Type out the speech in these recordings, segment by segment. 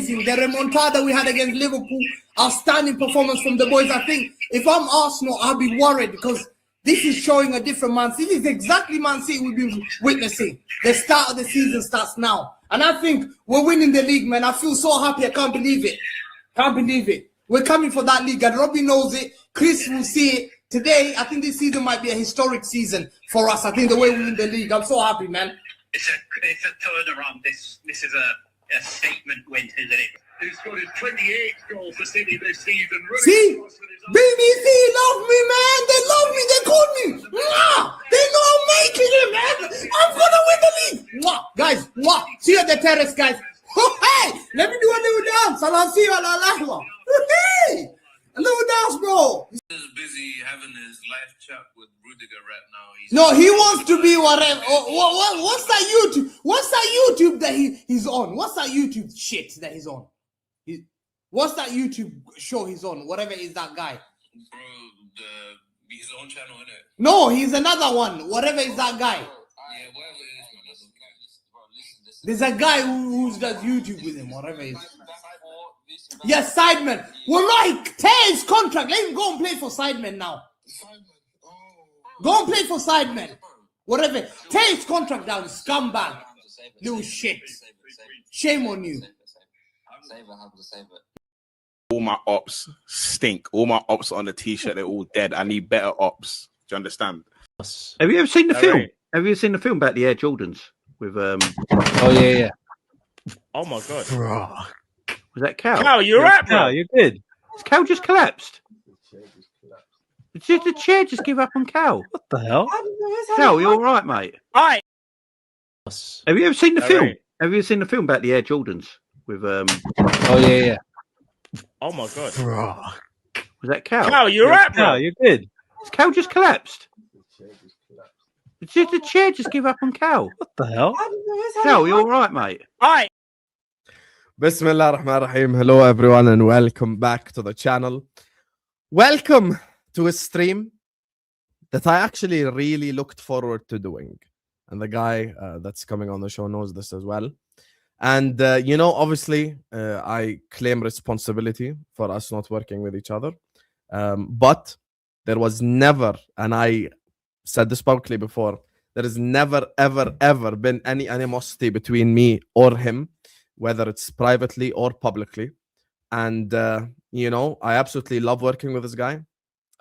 amazing. The remontada we had against Liverpool, outstanding performance from the boys. I think if I'm Arsenal, I'll be worried because this is showing a different Man City. This is exactly Man City we've been witnessing. The start of the season starts now. And I think we're winning the league, man. I feel so happy. I can't believe it. Can't believe it. We're coming for that league, and Robbie knows it. Chris will see it. Today, I think this season might be a historic season for us. I think the way we win the league, I'm so happy, man. It's a turnaround. This is a statement win, isn't it? Who scored his 28th goal for City this season. See? BBC love me, man. They love me. They call me. Mwah! They know I'm making it, man. I'm going to win the league. Mwah! Guys, mwah! See you at the terrace, guys. Hey! Let me do a little dance. I'll see you at La Lahwa. Hey! A little dance, bro. He's busy having his live chat with Rudiger right now. No, he wants to be whatever. What's that YouTube? What's that YouTube that he's on? What's that YouTube shit that he's on? What's that YouTube show he's on? Whatever is that guy? Bro, his own channel, innit? No, he's another one. Whatever is that guy? Yeah, whatever it is, man. There's a guy who does YouTube with him, whatever it is. Yes, Sidemen. Well, like, tear his contract. Let him go and play for Sidemen now. Go and play for Sidemen. Whatever. Tear his contract down, scumbag. Little shit. Shame on you. All my ops stink. All my ops on the t-shirt, they're all dead. I need better ops. Do you understand? Have you ever seen the film? Have you ever seen the film about the Air Jordans with Oh yeah. Oh my god. Bro. Was that Cal? Cal, you're right, bro. Cal, you're good. Has Cal just collapsed? Did the chair just give up on Cal? What the hell? Cal, you all right, mate? Hi. Have you ever seen the film? Have you ever seen the film about the Air Jordans with Oh yeah. Oh my god. Bro. Was that Cal? Cal, you're right, bro. Cal, you're good. Has Cal just collapsed? Did the chair just give up on Cal? What the hell? Cal, you all right, mate? Hi. Bismillah ar-Rahman ar-Rahim. Hello everyone and welcome back to the channel. Welcome to a stream that I actually really looked forward to doing. And the guy that's coming on the show knows this as well. And, you know, obviously, I claim responsibility for us not working with each other. But there was never, and I said this publicly before, there has never, ever been any animosity between me or him, whether it's privately or publicly. And, you know, I absolutely love working with this guy.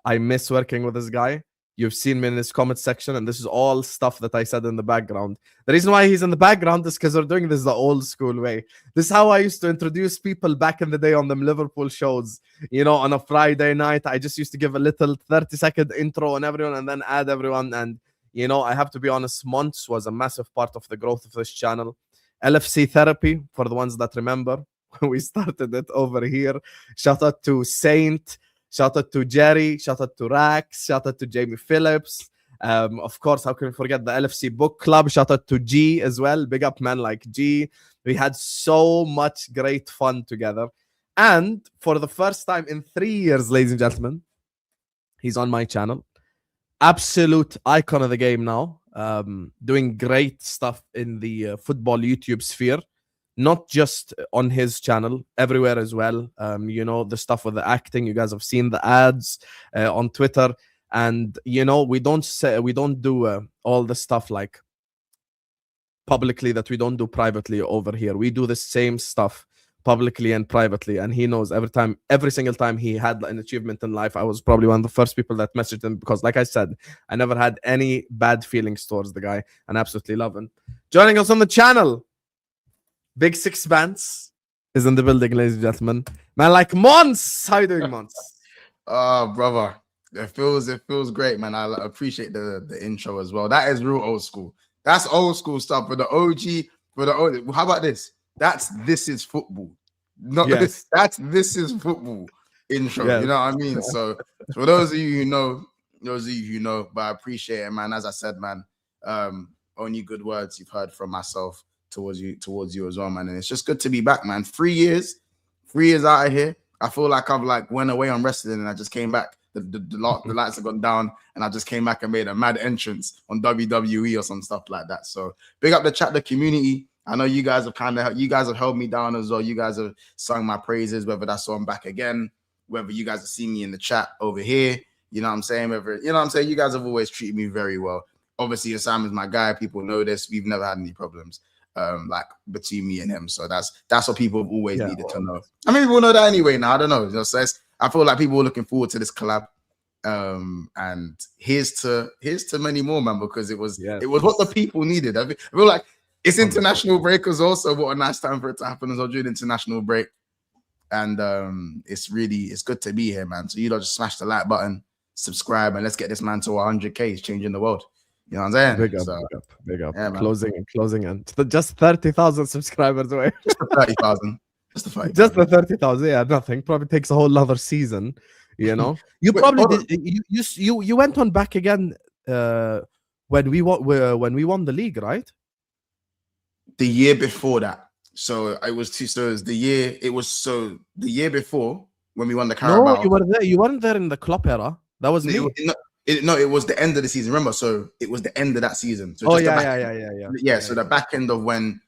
I miss working with this guy. You've seen me in this comment section, and this is all stuff that I said in the background. The reason why he's in the background is because we're doing this the old school way. This is how I used to introduce people back in the day on them Liverpool shows. You know, on a Friday night, I just used to give a little 30-second intro on everyone and then add everyone. And, you know, I have to be honest, Monts was a massive part of the growth of this channel. LFC Therapy, for the ones that remember, we started it over here. Shout out to Saint. Shout out to Jerry, shout out to Rax, shout out to Jamie Phillips. Of course, how can we forget the LFC Book Club? Shout out to G as well. Big up, man, like G. We had so much great fun together. And for the first time in 3 years, ladies and gentlemen, he's on my channel. Absolute icon of the game now. Doing great stuff in the football YouTube sphere. Not just on his channel, everywhere as well. You know, the stuff with the acting, you guys have seen the ads on Twitter. And, you know, we don't do all the stuff like publicly that we don't do privately over here. We do the same stuff publicly and privately. And he knows every single time he had an achievement in life, I was probably one of the first people that messaged him because, like I said, I never had any bad feelings towards the guy and absolutely love him. Joining us on the channel, Big Six Bands is in the building, ladies and gentlemen. Man, like Monts. How you doing, Monts? Brother, it feels great, man. I appreciate the intro as well. That is real old school. That's old school stuff for the OG. How about this? This is football. Not yes. This is football intro. Yes. You know what I mean? So for those of you who know, but I appreciate it, man. As I said, man, only good words you've heard from myself towards you as well, man. And it's just good to be back, man. 3 years out of here. I feel like I've went away on wrestling and I just came back. The lights have gone down and I just came back and made a mad entrance on WWE or some stuff like that. So big up the chat, the community. I know you guys have held me down as well. You guys have sung my praises, whether that's on Back Again, whether you guys have seen me in the chat over here. You know what I'm saying? You guys have always treated me very well. Obviously, Husam is my guy. People know this. We've never had any problems like between me and him. So that's what people have always needed to know. I mean, people know that anyway now. I don't know. So I feel like people are looking forward to this collab. And here's to many more, man, because it was what the people needed. I feel like it's international break as well. So what a nice time for it to happen as well during international break. And it's good to be here, man. So just smash the like button, subscribe, and let's get this man to 100K. He's changing the world. You know what I'm saying? Big up. Yeah, Closing and just 30,000 subscribers away. Just the 30,000. Just the 30,000. Yeah, nothing. Probably takes a whole other season. You know, you probably did. You went on Back Again when we won the league, right? The year before that. So it was the year before when we won the Carabao. No, you were there. You weren't there in the club era. That was me. It was the end of the season. Remember, so it was the end of that season. So yeah. So the back end of when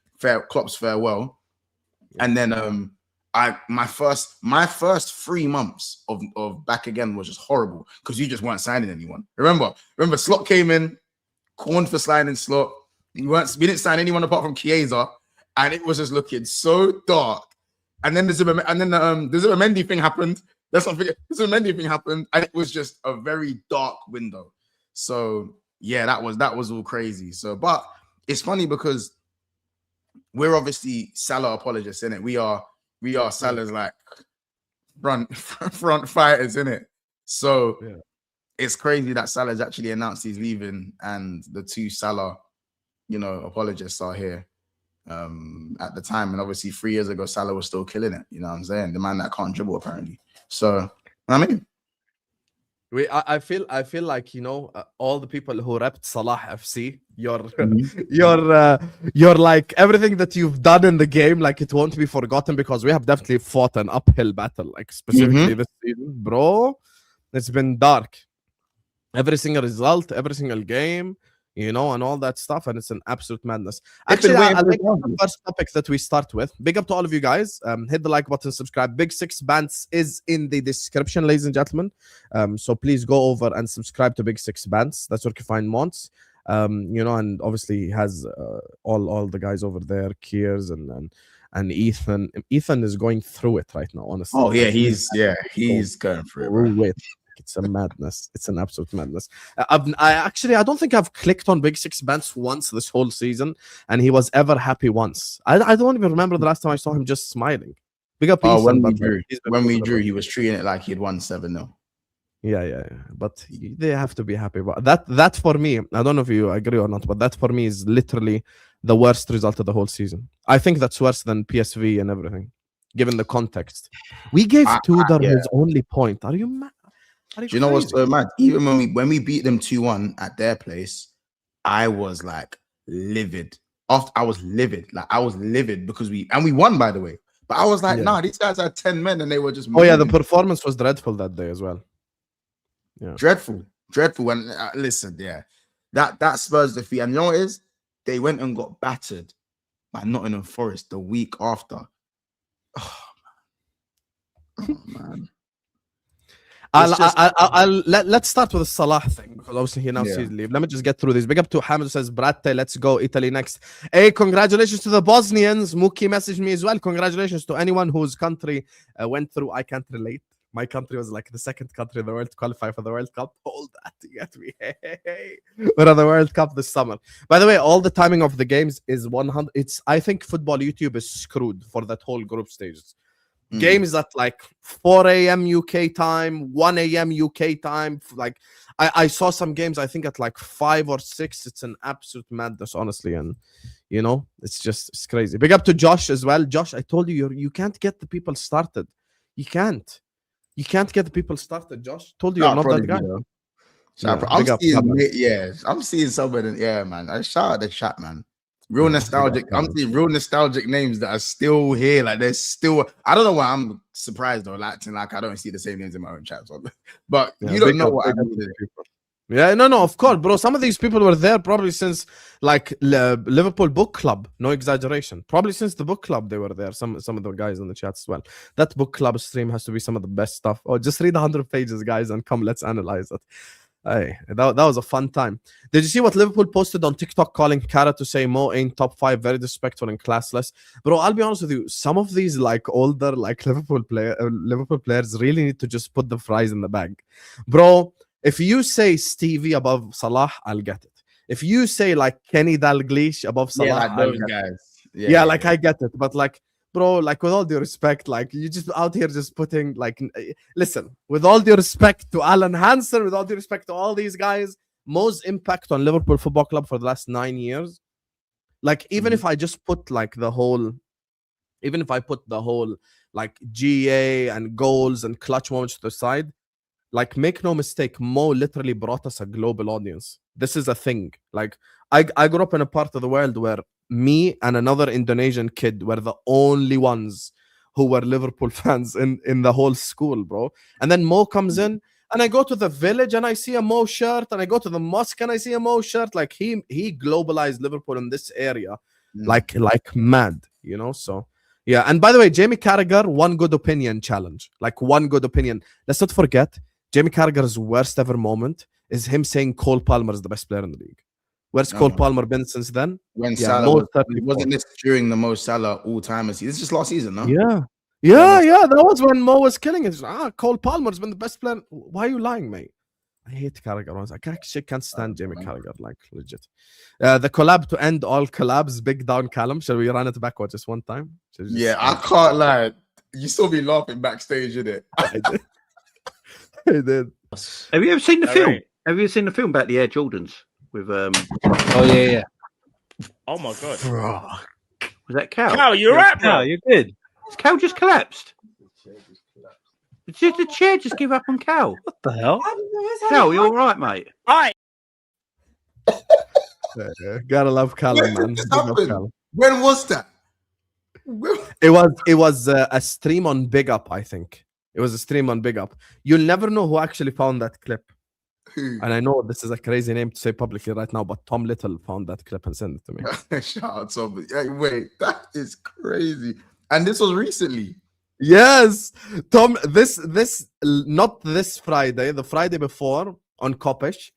Klopp's farewell, and then my first 3 months of Back Again was just horrible because you just weren't signing anyone. Remember, Slot came in, corned for signing Slot. We didn't sign anyone apart from Chiesa, and it was just looking so dark. And then the Mendy thing happened. Let's not forget the Mendy thing happened, and it was just a very dark window. So yeah, that was all crazy. So, but it's funny because we're obviously Salah apologists, innit? We are Salah's like front fighters, innit? So it's crazy that Salah's actually announced he's leaving, and the two Salah, apologists are here at the time. And obviously 3 years ago, Salah was still killing it. You know what I'm saying? The man that can't dribble, apparently. So, I mean, I feel like all the people who repped Salah FC, you're like everything that you've done in the game, like it won't be forgotten, because we have definitely fought an uphill battle, like specifically this season, bro. It's been dark. Every single result, every single game, and all that stuff, and it's an absolute madness. Actually, I think the first topic that we start with. Big up to all of you guys. Hit the like button, subscribe. Big Six Bands is in the description, ladies and gentlemen. So please go over and subscribe to Big Six Bands. That's where you can find Monts. And obviously he has all the guys over there, Kiers and Ethan. Ethan is going through it right now, honestly. Oh yeah, he's going through it. It's a madness. It's an absolute madness. I don't think I've clicked on Big Six Bands once this whole season, and he was ever happy once. I don't even remember the last time I saw him just smiling. Big up. When we drew, he was treating it like he had won 7-0. Yeah. But they have to be happy about that. For me, I don't know if you agree or not, but that for me is literally the worst result of the whole season. I think that's worse than PSV and everything, given the context. We gave Tudor his only point. Are you mad? Do you know what's so mad? Even when we beat them 2-1 at their place, I was like livid. I was livid because we won, by the way. But I was like, nah, these guys had 10 men and they were just. Oh yeah, the performance was dreadful that day as well. Yeah, dreadful. And listen, that Spurs defeat, and you know what it is? They went and got battered by Nottingham Forest the week after. Oh man. Let's start with the Salah thing, because obviously he announced his leave. Let me just get through this. Big up to Hamid, says Bratte, let's go Italy next. Hey, congratulations to the Bosnians. Muki messaged me as well. Congratulations to anyone whose country went through. I can't relate. My country was like the second country in the world to qualify for the World Cup. Hold that to get me. We're at the World Cup this summer. By the way, all the timing of the games is 100. I think Football YouTube is screwed for that whole group stages. Games at like 4 a.m. UK time, 1 a.m. UK time. Like I saw some games, I think at like 5 or 6. It's an absolute madness, honestly. And it's crazy. Big up to Josh as well. Josh, I told you can't get the people started. You can't get the people started, Josh. Told you you're not that guy. I'm seeing somebody. Yeah, man. I shout out the chat, man. Real nostalgic. I'm seeing real nostalgic names that are still here. Like they're still. I don't know why I'm surprised or acting like I don't see the same names in my own chat. But you don't know what I mean. Yeah, no, of course, bro. Some of these people were there probably since like Liverpool Book Club. No exaggeration. Probably since the book club they were there. Some of the guys in the chat as well. That book club stream has to be some of the best stuff. Oh, just read 100 pages, guys, and come, let's analyze it. Hey, that was a fun time. Did you see what Liverpool posted on TikTok calling Kara to say Mo ain't top 5, very disrespectful and classless? Bro, I'll be honest with you. Some of these like older like Liverpool players really need to just put the fries in the bag, bro. If you say Stevie above Salah, I'll get it. If you say like Kenny Dalglish above Salah, Yeah, like I'll those get guys. it. Yeah, like I get it. But like, bro, like with all due respect, like you just out here just putting like, listen, with all due respect to Alan Hansen, with all due respect to all these guys, Mo's impact on Liverpool Football Club for the last 9 years, like even if I just put like the whole, even if I put the whole like GA and goals and clutch moments to the side, like make no mistake, Mo literally brought us a global audience. This is a thing. Like I grew up in a part of the world where me and another Indonesian kid were the only ones who were Liverpool fans in the whole school, bro. And then Mo comes in, and I go to the village and I see a Mo shirt, and I go to the mosque and I see a Mo shirt. Like he globalized Liverpool in this area, like mad, you know. So yeah. And by the way, Jamie Carragher, one good opinion challenge, like one good opinion. Let's not forget, Jamie Carragher's worst ever moment is him saying Cole Palmer is the best player in the league. Where's Cole Palmer been since then? When Yeah, Salah wasn't this during the Mo Salah all-time season? This is just last season, no? Yeah. That was when Mo was killing it. Cole Palmer's been the best player. Why are you lying, mate? I hate Carragher. I actually can't stand Jamie Carragher, like legit. The collab to end all collabs, big down Callum. Shall we run it backwards just one time? Yeah, I can't lie. You still be laughing backstage, innit? I did. I did. Have you ever seen the film? right. Have you ever seen the film about the Air Jordans with Oh yeah. Oh my god. was that Cal? Cal, you're right, bro. Cal, you're good. Has Cal just collapsed? Did the chair just give up on Cal? What the hell? Cal, you all right, mate? Right. Gotta love Callum, man. This Big up happened. Callum. When was that? It was a stream on Big Up, I think. It was a stream on Big Up. You'll never know who actually found that clip. Who? And I know this is a crazy name to say publicly right now, but Tom Little found that clip and sent it to me. Shout out Tom. Hey, wait, that is crazy. And this was recently. Yes, Tom. This not this Friday. The Friday before on Kopish,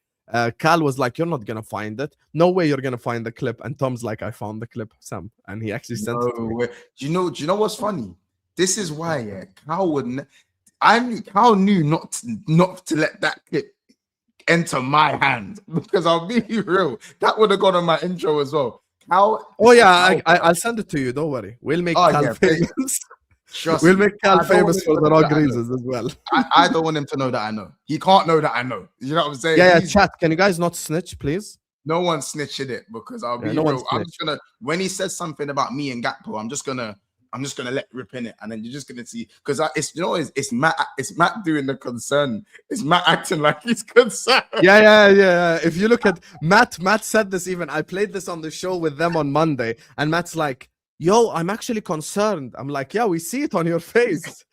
Cal was like, "You're not gonna find it. No way, you're gonna find the clip." And Tom's like, "I found the clip, Sam," and he actually sent it to me. Way. Do you know what's funny? This is why Cal wouldn't. Cal knew not to let that clip enter my hand, because I'll be real, that would have gone on my intro as well. Cal. Oh yeah, I'll send it to you. Don't worry. We'll make Cal famous. We'll make Cal famous for the wrong reasons as well. I don't want him to know that I know. He can't know that I know. You know what I'm saying? Yeah, chat. Can you guys not snitch, please? No one snitching it, because I'll be real. I'm just gonna, when he says something about me and Gakpo, I'm just gonna let rip in it, and then you're just gonna see, because it's, you know, it's Matt doing the concern. It's Matt acting like he's concerned. Yeah. If you look at Matt said this, even I played this on the show with them on Monday, and Matt's like, "Yo, I'm actually concerned." I'm like, "Yeah, we see it on your face."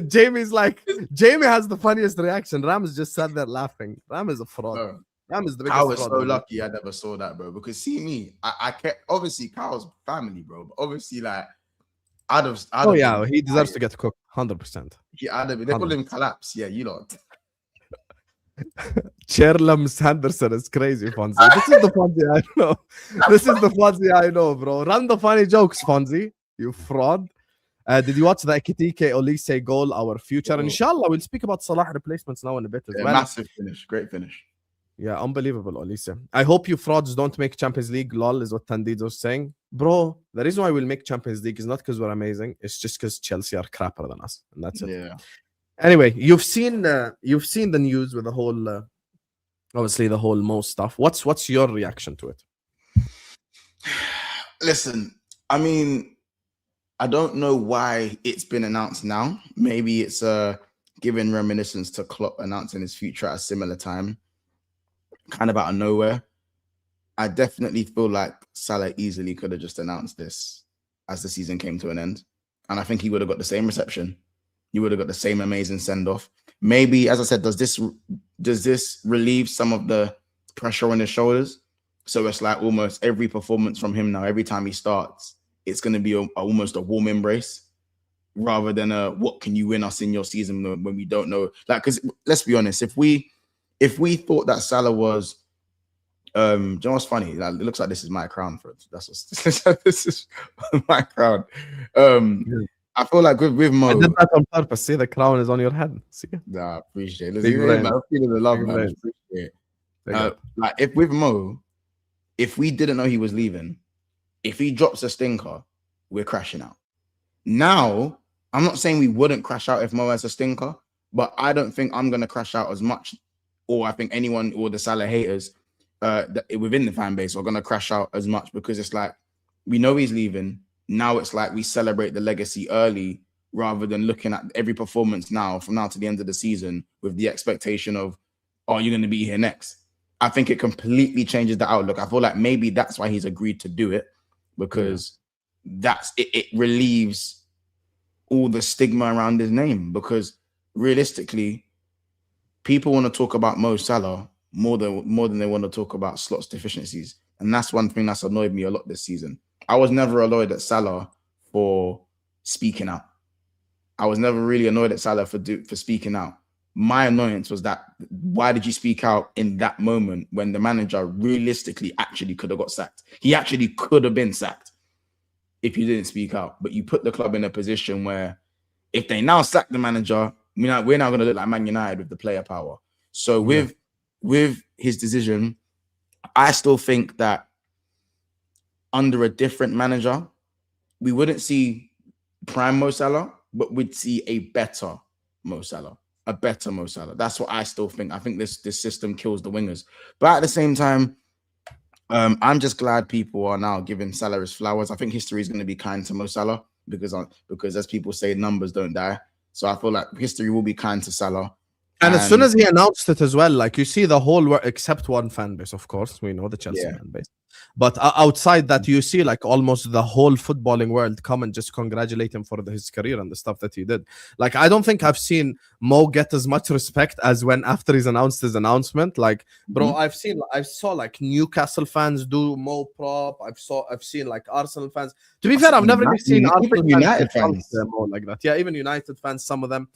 Jamie's like, Jamie has the funniest reaction. Rams just sat there laughing. Ram is a fraud. No. Ram is the biggest I was fraud. so lucky I never saw that, bro. Because see me, I kept, obviously Kyle's family, bro. But obviously, like, Oh yeah, he deserves to get cooked 100%. They call him collapse. Yeah, you know. Cherlam Sanderson is crazy, Fonzie. This is the Fonzie I know. This is the Fonzie I know, bro. Run the funny jokes, Fonzie. You fraud. Did you watch the Ekitike Olise goal? Our future. Inshallah, we'll speak about Salah replacements now in a bit as well. Massive finish. Great finish. Yeah, unbelievable, Olise. I hope you frauds don't make Champions League. Lol is what Tandido's saying. Bro, the reason why we'll make Champions League is not because we're amazing. It's just because Chelsea are crapper than us. And that's it. Yeah. Anyway, you've seen the news with the whole, obviously the whole Mo stuff. What's your reaction to it? Listen, I mean, I don't know why it's been announced now. Maybe it's giving reminiscence to Klopp announcing his future at a similar time, kind of out of nowhere. I definitely feel like Salah easily could have just announced this as the season came to an end, and I think he would have got the same reception. You would have got the same amazing send-off. maybe, as I said, does this relieve some of the pressure on his shoulders? So it's like almost every performance from him now, every time he starts, it's going to be almost a warm embrace rather than a what can you win us in your season when we don't know. Like, because let's be honest, if we thought that Salah was, do you know what's funny? Like, it looks like this is my crown, for that's what this is my crown. I feel like with Mo, I did that on purpose. See, the crown is on your head. See, nah, appreciate it. Big Listen, brain. I'm feeling the love, Big man. brain. Appreciate it. Like if with Mo, if we didn't know he was leaving, if he drops a stinker, we're crashing out. Now, I'm not saying we wouldn't crash out if Mo has a stinker, but I don't think I'm gonna crash out as much, or I think anyone or the Salah haters within the fan base are gonna crash out as much, because it's like we know he's leaving. Now it's like we celebrate the legacy early rather than looking at every performance now from now to the end of the season with the expectation of, oh, you're going to be here next. I think it completely changes the outlook. I feel like maybe that's why he's agreed to do it, because it relieves all the stigma around his name, because realistically, people want to talk about Mo Salah more than they want to talk about Slot's deficiencies. And that's one thing that's annoyed me a lot this season. I was never annoyed at Salah for speaking out. I was never really annoyed at Salah for speaking out. My annoyance was that why did you speak out in that moment when the manager realistically actually could have got sacked? He actually could have been sacked if you didn't speak out. But you put the club in a position where if they now sack the manager, we're now going to look like Man United with the player power. So with his decision, I still think that under a different manager, we wouldn't see prime Mo Salah, but we'd see a better Mo Salah. A better Mo Salah. That's what I still think. I think this system kills the wingers. But at the same time, I'm just glad people are now giving Salah his flowers. I think history is going to be kind to Mo Salah because as people say, numbers don't die. So I feel like history will be kind to Salah. And as soon as he announced it as well, like you see the whole world, except one fan base, of course, we know the Chelsea fan base. But outside that, you see like almost the whole footballing world come and just congratulate him for his career and the stuff that he did. Like, I don't think I've seen Mo get as much respect as when after he's announced his announcement. Like, bro, I saw like Newcastle fans do Mo prop. I've seen like Arsenal fans. To be fair, I've never really seen Arsenal United fans Mo like that. Yeah, even United fans, some of them.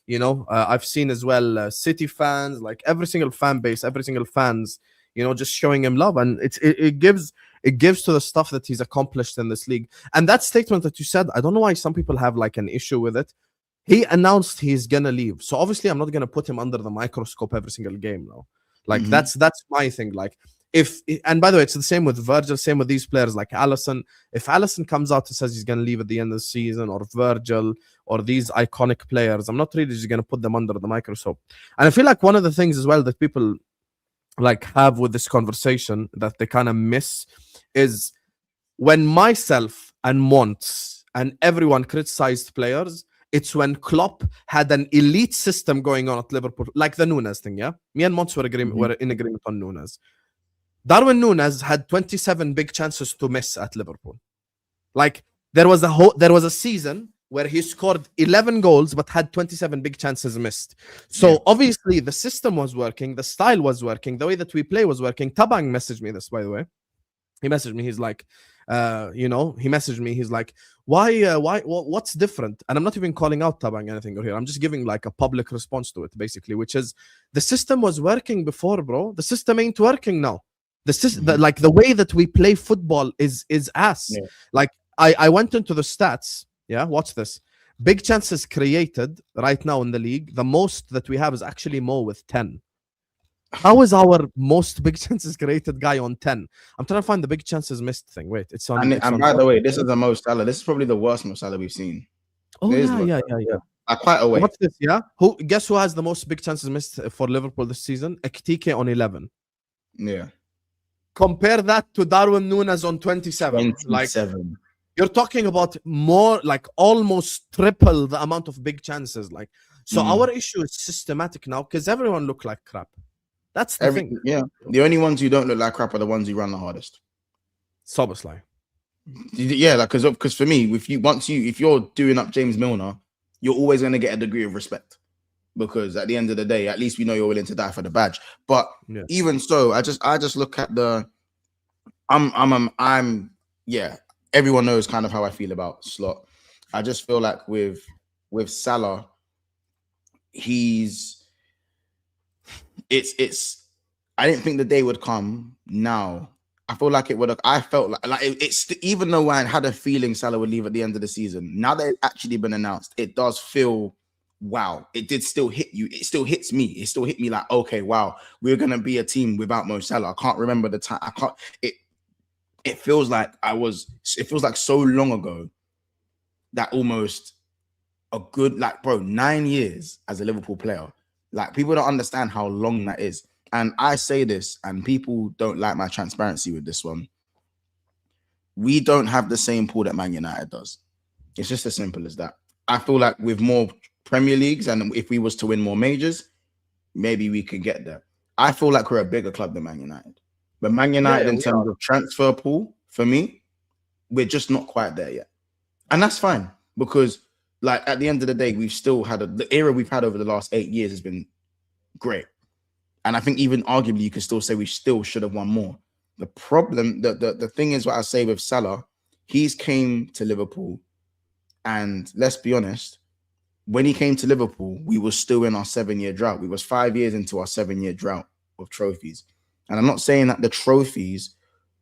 You know, I've seen as well City fans, like every single fan base, every single fans, you know, just showing him love, and it gives to the stuff that he's accomplished in this league. And that statement that you said, I don't know why some people have like an issue with it. He announced he's gonna leave, so obviously I'm not gonna put him under the microscope every single game now. Like that's my thing. Like and by the way, it's the same with Virgil, same with these players like Alisson. If Alisson comes out and says he's gonna leave at the end of the season, or Virgil, or these iconic players, I'm not really just gonna put them under the microscope. And I feel like one of the things as well that people like have with this conversation that they kind of miss is when myself and Monts and everyone criticized players, it's when Klopp had an elite system going on at Liverpool, like the Nunes thing. Yeah, me and Monts were in agreement on Nunes. Darwin Nunes had 27 big chances to miss at Liverpool. Like there was a season where he scored 11 goals but had 27 big chances missed. So obviously the system was working, the style was working, the way that we play was working. Tabang messaged me this, by the way. He messaged me, he's like, he's like, what's different? And I'm not even calling out Tabang anything here. I'm just giving like a public response to it, basically, which is the system was working before, bro. The system ain't working now. The system, like the way that we play football is ass. Yeah. Like I went into the stats. Yeah, watch this. Big chances created right now in the league. The most that we have is actually Mo with 10. How is our most big chances created guy on 10? I'm trying to find the big chances missed thing. Wait, it's on. And by the way, this is the Mo Salah. This is probably the worst Mo Salah we've seen. Oh yeah. Quite away. What's this? Yeah. Guess who has the most big chances missed for Liverpool this season? Ekitike on 11. Yeah. Compare that to Darwin Nunes on 27. Like, you're talking about more, like almost triple the amount of big chances. Like, so our issue is systematic now because everyone look like crap. That's the thing. Yeah, the only ones who don't look like crap are the ones who run the hardest. Soboslai. Yeah, like because for me, if you're doing up James Milner, you're always going to get a degree of respect. because at the end of the day, at least we know you're willing to die for the badge. But Yeah. even so, I just look at the. I'm yeah. Everyone knows kind of how I feel about Slot. I just feel like with Salah, it's. I didn't think the day would come now. I feel like it would have. I felt like it's even though I had a feeling Salah would leave at the end of the season. Now that it's actually been announced, it does feel wow. It did still hit you. It still hits me. It still hit me like okay, wow, we're gonna be a team without Mo Salah. I can't remember the time. I can't. It feels like It feels like so long ago that almost a good 9 years as a Liverpool player. Like people don't understand how long that is. And I say this, and people don't like my transparency with this one. We don't have the same pool that Man United does. It's just as simple as that. I feel like with more Premier Leagues and if we was to win more majors, maybe we could get there. I feel like we're a bigger club than Man United. But Man United, in terms of transfer pool, for me, we're just not quite there yet. And that's fine because, at the end of the day, we've still had the era we've had over the last 8 years has been great. And I think even arguably you could still say we still should have won more. The problem, the thing is what I say with Salah, he's came to Liverpool. And let's be honest, when he came to Liverpool, we were still in our 7-year drought. We was 5 years into our 7-year drought of trophies. And I'm not saying that the trophies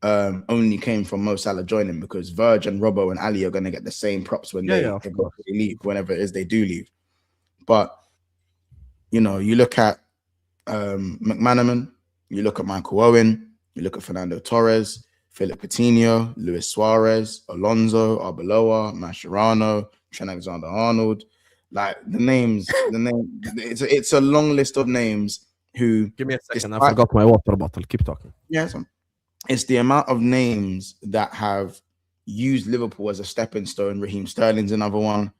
only came from Mo Salah joining because Verge and Robbo and Ali are going to get the same props when they leave, whenever it is they do leave. But, you look at McManaman, you look at Michael Owen, you look at Fernando Torres, Philip Coutinho, Luis Suarez, Alonso, Arbeloa, Mascherano, Trent Alexander-Arnold. It's a long list of names who... Give me a second, I forgot my water bottle. Keep talking. Yes, it's the amount of names that have used Liverpool as a stepping stone. Raheem Sterling's another one.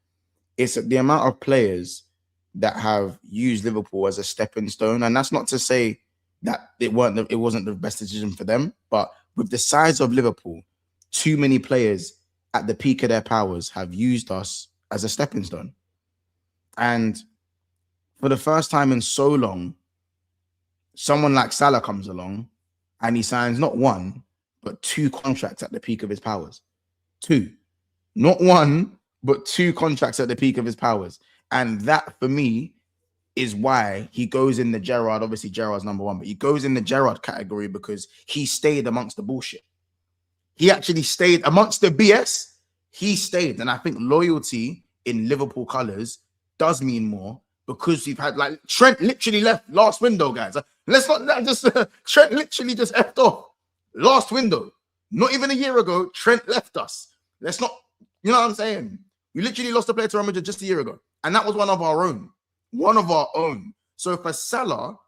It's the amount of players that have used Liverpool as a stepping stone. And that's not to say that it wasn't the best decision for them, but with the size of Liverpool, too many players at the peak of their powers have used us as a stepping stone. And for the first time in so long, someone like Salah comes along and he signs not one, but 2 contracts at the peak of his powers. 2. Not one, but 2 contracts at the peak of his powers. And that, for me, is why he goes in the Gerrard. Obviously, Gerrard's number 1, but he goes in the Gerrard category because he stayed amongst the bullshit. He actually stayed amongst the BS. He stayed. And I think loyalty in Liverpool colours does mean more because we've had, Trent literally left last window, guys. Let's not just... Trent literally just effed off. Last window. Not even a year ago, Trent left us. Let's not... You know what I'm saying? We literally lost a player to Real Madrid just a year ago. And that was one of our own. One of our own. So for Salah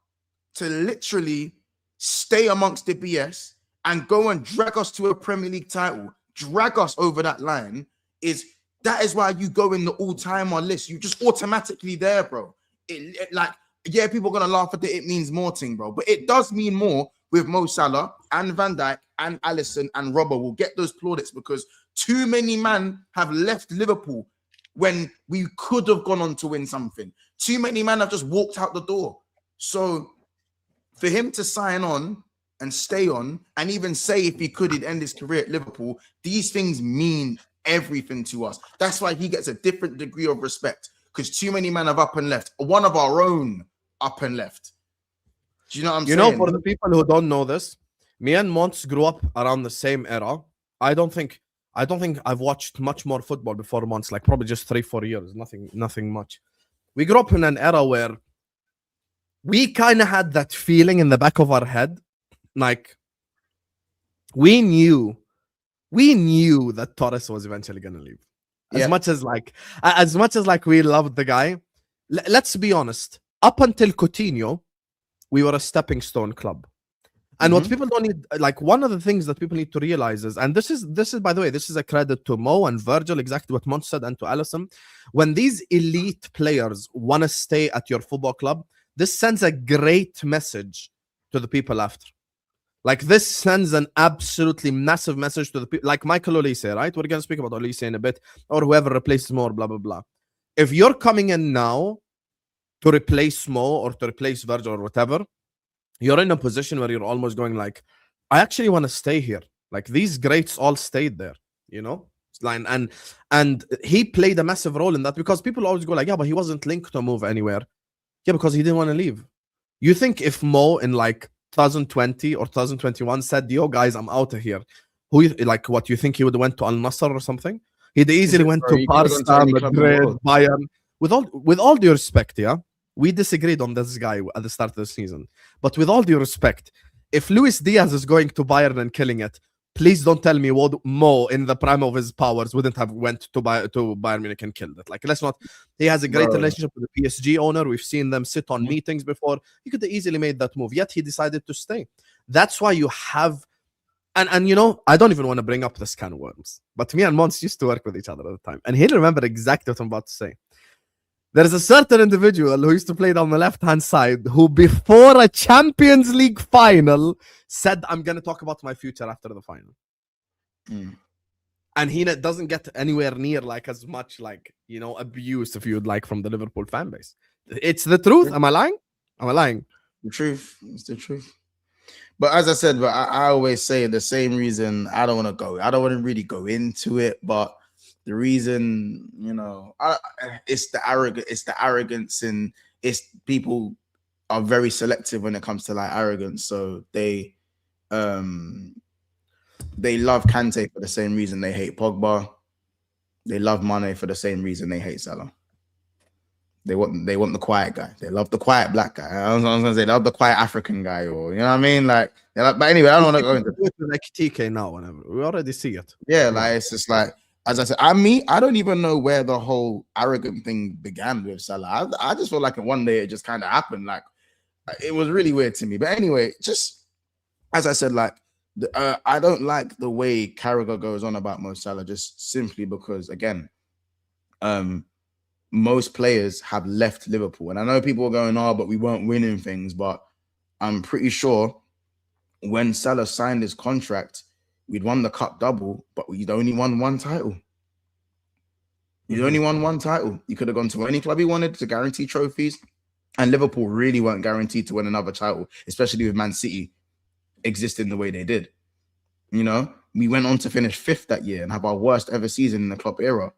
to literally stay amongst the BS and go and drag us to a Premier League title, drag us over that line, that is why you go in the all-timer list. You just automatically there, bro. People are going to laugh at it means more thing, bro. But it does mean more with Mo Salah and Van Dijk and Alisson and Robbo. Will get those plaudits because too many men have left Liverpool when we could have gone on to win something. Too many men have just walked out the door. So for him to sign on and stay on and even say if he could, he'd end his career at Liverpool, these things mean everything to us. That's why he gets a different degree of respect because too many men have up and left. One of our own up and left. Do you know what I'm saying? For the people who don't know this, me and Monts grew up around the same era. I don't think I've watched much more football before Monts, probably just 3-4 years, nothing much. We grew up in an era where we kind of had that feeling in the back of our head, we knew that Torres was eventually going to leave. As much as we loved the guy, let's be honest, up until Coutinho, we were a stepping stone club. And what people don't need, one of the things that people need to realize is, and this is by the way, this is a credit to Mo and Virgil, exactly what Monts said, and to Alisson. When these elite players want to stay at your football club, this sends a great message to the people after. This sends an absolutely massive message to the people, like Michael Olise, right? We're going to speak about Olise in a bit, or whoever replaces more, blah, blah, blah. If you're coming in now to replace Mo or to replace Virgil or whatever, you're in a position where you're almost going like, I actually want to stay here. Like these greats all stayed there, you know? And he played a massive role in that, because people always go like, yeah, but he wasn't linked to move anywhere. Yeah, because he didn't want to leave. You think if Mo in like 2020 or 2021 said, yo guys, I'm out of here, like what, you think he would have went to Al Nassr or something? He'd easily went to Barca, Madrid, Bayern. With all due respect, yeah, we disagreed on this guy at the start of the season. But with all due respect, if Luis Diaz is going to Bayern and killing it, please don't tell me what Mo in the prime of his powers wouldn't have went to Bayern Munich and killed it. Like, let's not. He has a great relationship with the PSG owner. We've seen them sit on meetings before. He could have easily made that move. Yet he decided to stay. That's why you have. And you know, I don't even want to bring up this can of worms, but me and Monts used to work with each other at the time, and he'll remember exactly what I'm about to say. There's a certain individual who used to play down the left-hand side who, before a Champions League final, said, I'm going to talk about my future after the final. And he doesn't get anywhere near like as much, like, you know, abuse, if you'd like, from the Liverpool fan base. It's the truth. Am I lying? Am I lying? The truth. It's the truth. But as I said, but I always say the same reason I don't want to really go into it, but the reason, you know, it's the arrogance, and it's people are very selective when it comes to like arrogance. So they love Kante for the same reason they hate Pogba. They love Mane for the same reason they hate Salah. They want the quiet guy. They love the quiet black guy. I was gonna say they love the quiet African guy, or you know what I mean? Like, but anyway, I don't want to go into like TK now. Whenever we already see it. Yeah, like it's just like, as I said, I don't even know where the whole arrogant thing began with Salah. I just feel like one day it just kind of happened. Like, it was really weird to me. But anyway, just as I said, like, I don't like the way Carragher goes on about Mo Salah, just simply because, again, most players have left Liverpool. And I know people are going, oh, but we weren't winning things. But I'm pretty sure when Salah signed his contract, we'd won the cup double, but we'd only won one title. You'd only won one title. You could have gone to any club you wanted to guarantee trophies. And Liverpool really weren't guaranteed to win another title, especially with Man City existing the way they did. You know, we went on to finish 5th that year and have our worst ever season in the club era.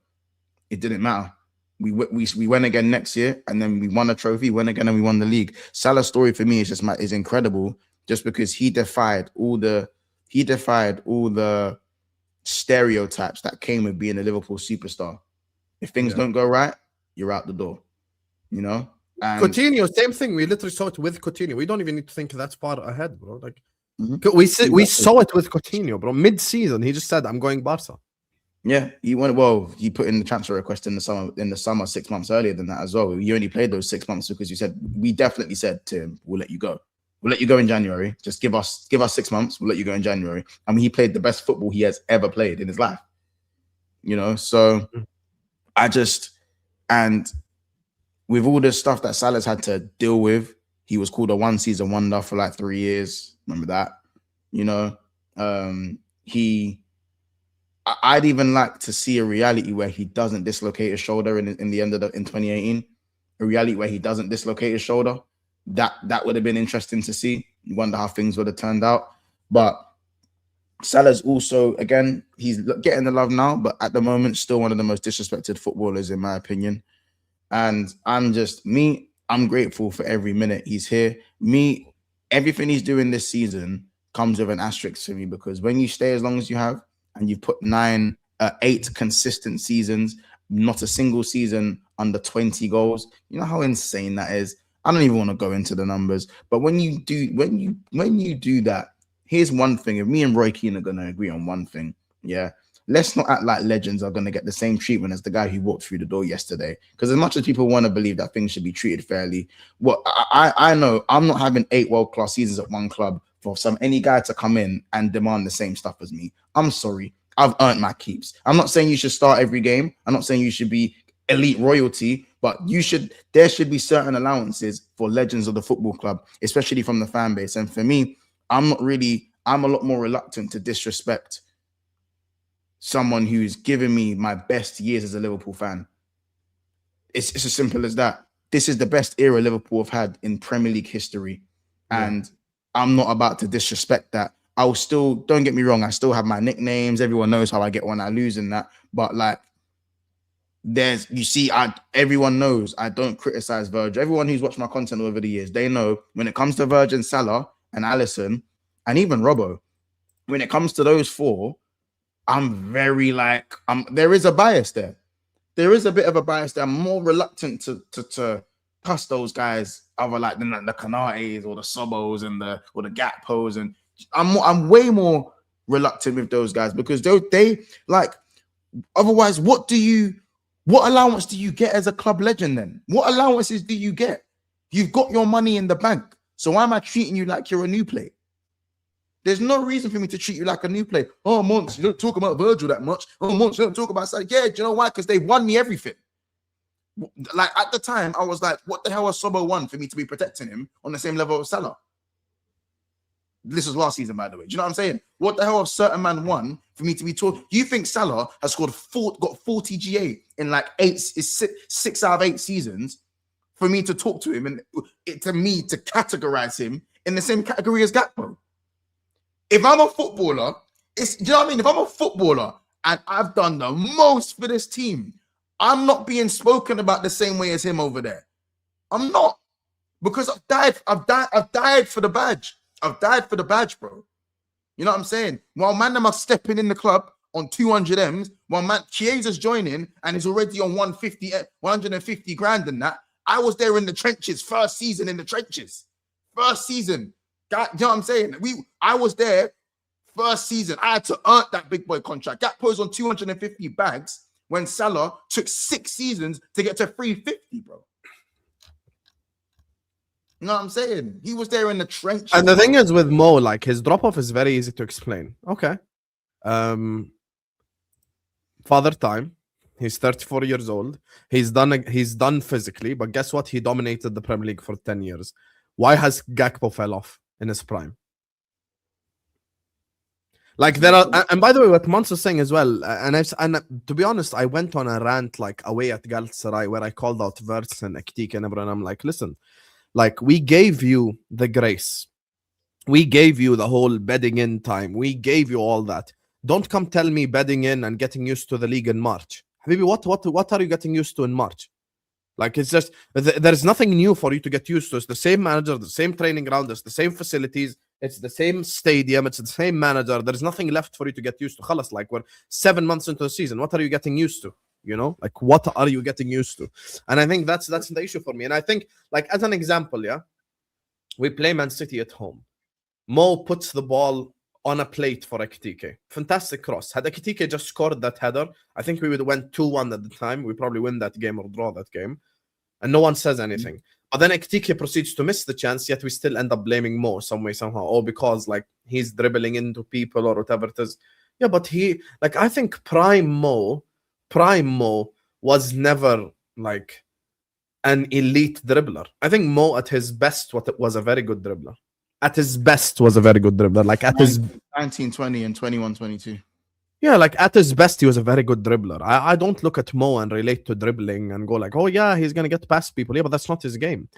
It didn't matter. We went again next year, and then we won a trophy, went again, and we won the league. Salah's story for me is incredible, just because he defied all the stereotypes that came with being a Liverpool superstar. If things don't go right, you're out the door. You know? And Coutinho, same thing. We literally saw it with Coutinho. We don't even need to think that's far ahead, bro. Like, we saw it with Coutinho, bro. Mid-season, he just said, I'm going Barca. Yeah, he put in the transfer request in the summer 6 months earlier than that as well. You only played those 6 months because we definitely said to him, we'll let you go. We'll let you go in January. Just give us 6 months. We'll let you go in January. I mean, he played the best football he has ever played in his life. You know, so and with all this stuff that Salah's had to deal with, he was called a one-season wonder for like 3 years. Remember that? You know, I'd even like to see a reality where he doesn't dislocate his shoulder in the end of in 2018. A reality where he doesn't dislocate his shoulder. That would have been interesting to see. You wonder how things would have turned out. But Salah's also, again, he's getting the love now, but at the moment, still one of the most disrespected footballers, in my opinion. And I'm grateful for every minute he's here. Everything he's doing this season comes with an asterisk to me, because when you stay as long as you have, and you've put 8 consistent seasons, not a single season under 20 goals. You know how insane that is. I don't even want to go into the numbers, but when you do that, here's one thing. If me and Roy Keane are going to agree on one thing, yeah, let's not act like legends are going to get the same treatment as the guy who walked through the door yesterday. Because as much as people want to believe that things should be treated fairly, I know I'm not having 8 world-class seasons at one club for any guy to come in and demand the same stuff as me. I'm sorry. I've earned my keeps. I'm not saying you should start every game. I'm not saying you should be elite royalty, but there should be certain allowances for legends of the football club, especially from the fan base. And for me, I'm a lot more reluctant to disrespect someone who's given me my best years as a Liverpool fan. It's as simple as that. this is the best era Liverpool have had in Premier League history. And I'm not about to disrespect that. I'll still, don't get me wrong, I still have my nicknames. Everyone knows how I get when I lose and that. But like, everyone knows I don't criticize Virgil. Everyone who's watched my content over the years, they know when it comes to Virgil, Salah, and Alisson, and even Robbo, when it comes to those four, I'm very like, there is a bias there. There is a bit of a bias there. I'm more reluctant to cuss those guys, other like the Kanates or the Sobos and the Gakpos, and I'm way more reluctant with those guys because they like. Otherwise, what allowance do you get as a club legend then? What allowances do you get? You've got your money in the bank. So why am I treating you like you're a new play? There's no reason for me to treat you like a new play. Oh, Monts, you don't talk about Virgil that much. Oh, Monts, you don't talk about Salah. Yeah, do you know why? Because they won me everything. Like at the time, I was like, what the hell has Sobo won for me to be protecting him on the same level of Salah? This was last season, by the way. Do you know what I'm saying? What the hell have certain man won for me to be told? You think Salah has got 40 GA in like 6 out of 8 seasons for me to talk to him and to categorize him in the same category as Gakpo? If I'm a footballer, do you know what I mean? If I'm a footballer and I've done the most for this team, I'm not being spoken about the same way as him over there. I'm not, because I've died for the badge. I've died for the badge, bro. You know what I'm saying? While man them are stepping in the club on 200 M's, while man Chiesa's joining and is already on 150 grand and that, I was there in the trenches, first season in the trenches. First season. You know what I'm saying? I was there first season. I had to earn that big boy contract. Gakpo's on 250 bags when Salah took 6 seasons to get to 350, bro. You know what I'm saying? He was there in the trenches. And the thing is with Mo, like his drop-off is very easy to explain. Okay. Father time. He's 34 years old. He's done physically, but guess what? He dominated the Premier League for 10 years. Why has Gakpo fell off in his prime? Like there are, and by the way, what Monts was saying as well, and to be honest, I went on a rant like away at Galatasaray where I called out Verts and Ektik and everyone. I'm like, listen, like we gave you the grace, we gave you the whole bedding in time, we gave you all that. Don't come tell me bedding in and getting used to the league in March. Habibi, what are you getting used to in March? Like it's just there's nothing new for you to get used to. It's the same manager, the same training ground, it's the same facilities, it's the same stadium, it's the same manager. There's nothing left for you to get used to. Khalas, like we're 7 months into the season. What are you getting used to? You know, like what are you getting used to? And I think that's the issue for me. And I think, like as an example, yeah, we play Man City at home. Mo puts the ball on a plate for Ekitike. Fantastic cross. Had Ekitike just scored that header, I think we would have went 2-1 at the time. We probably win that game or draw that game. And no one says anything. But then Ekitike proceeds to miss the chance, yet we still end up blaming Mo some way, somehow. Or because like he's dribbling into people or whatever it is. Yeah, but I think Prime Mo was never like an elite dribbler. I think Mo at his best was a very good dribbler. At his best was a very good dribbler. Like at his 1920 and 21-22. Yeah, like at his best, he was a very good dribbler. I don't look at Mo and relate to dribbling and go like, oh yeah, he's gonna get past people. Yeah, but that's not his game.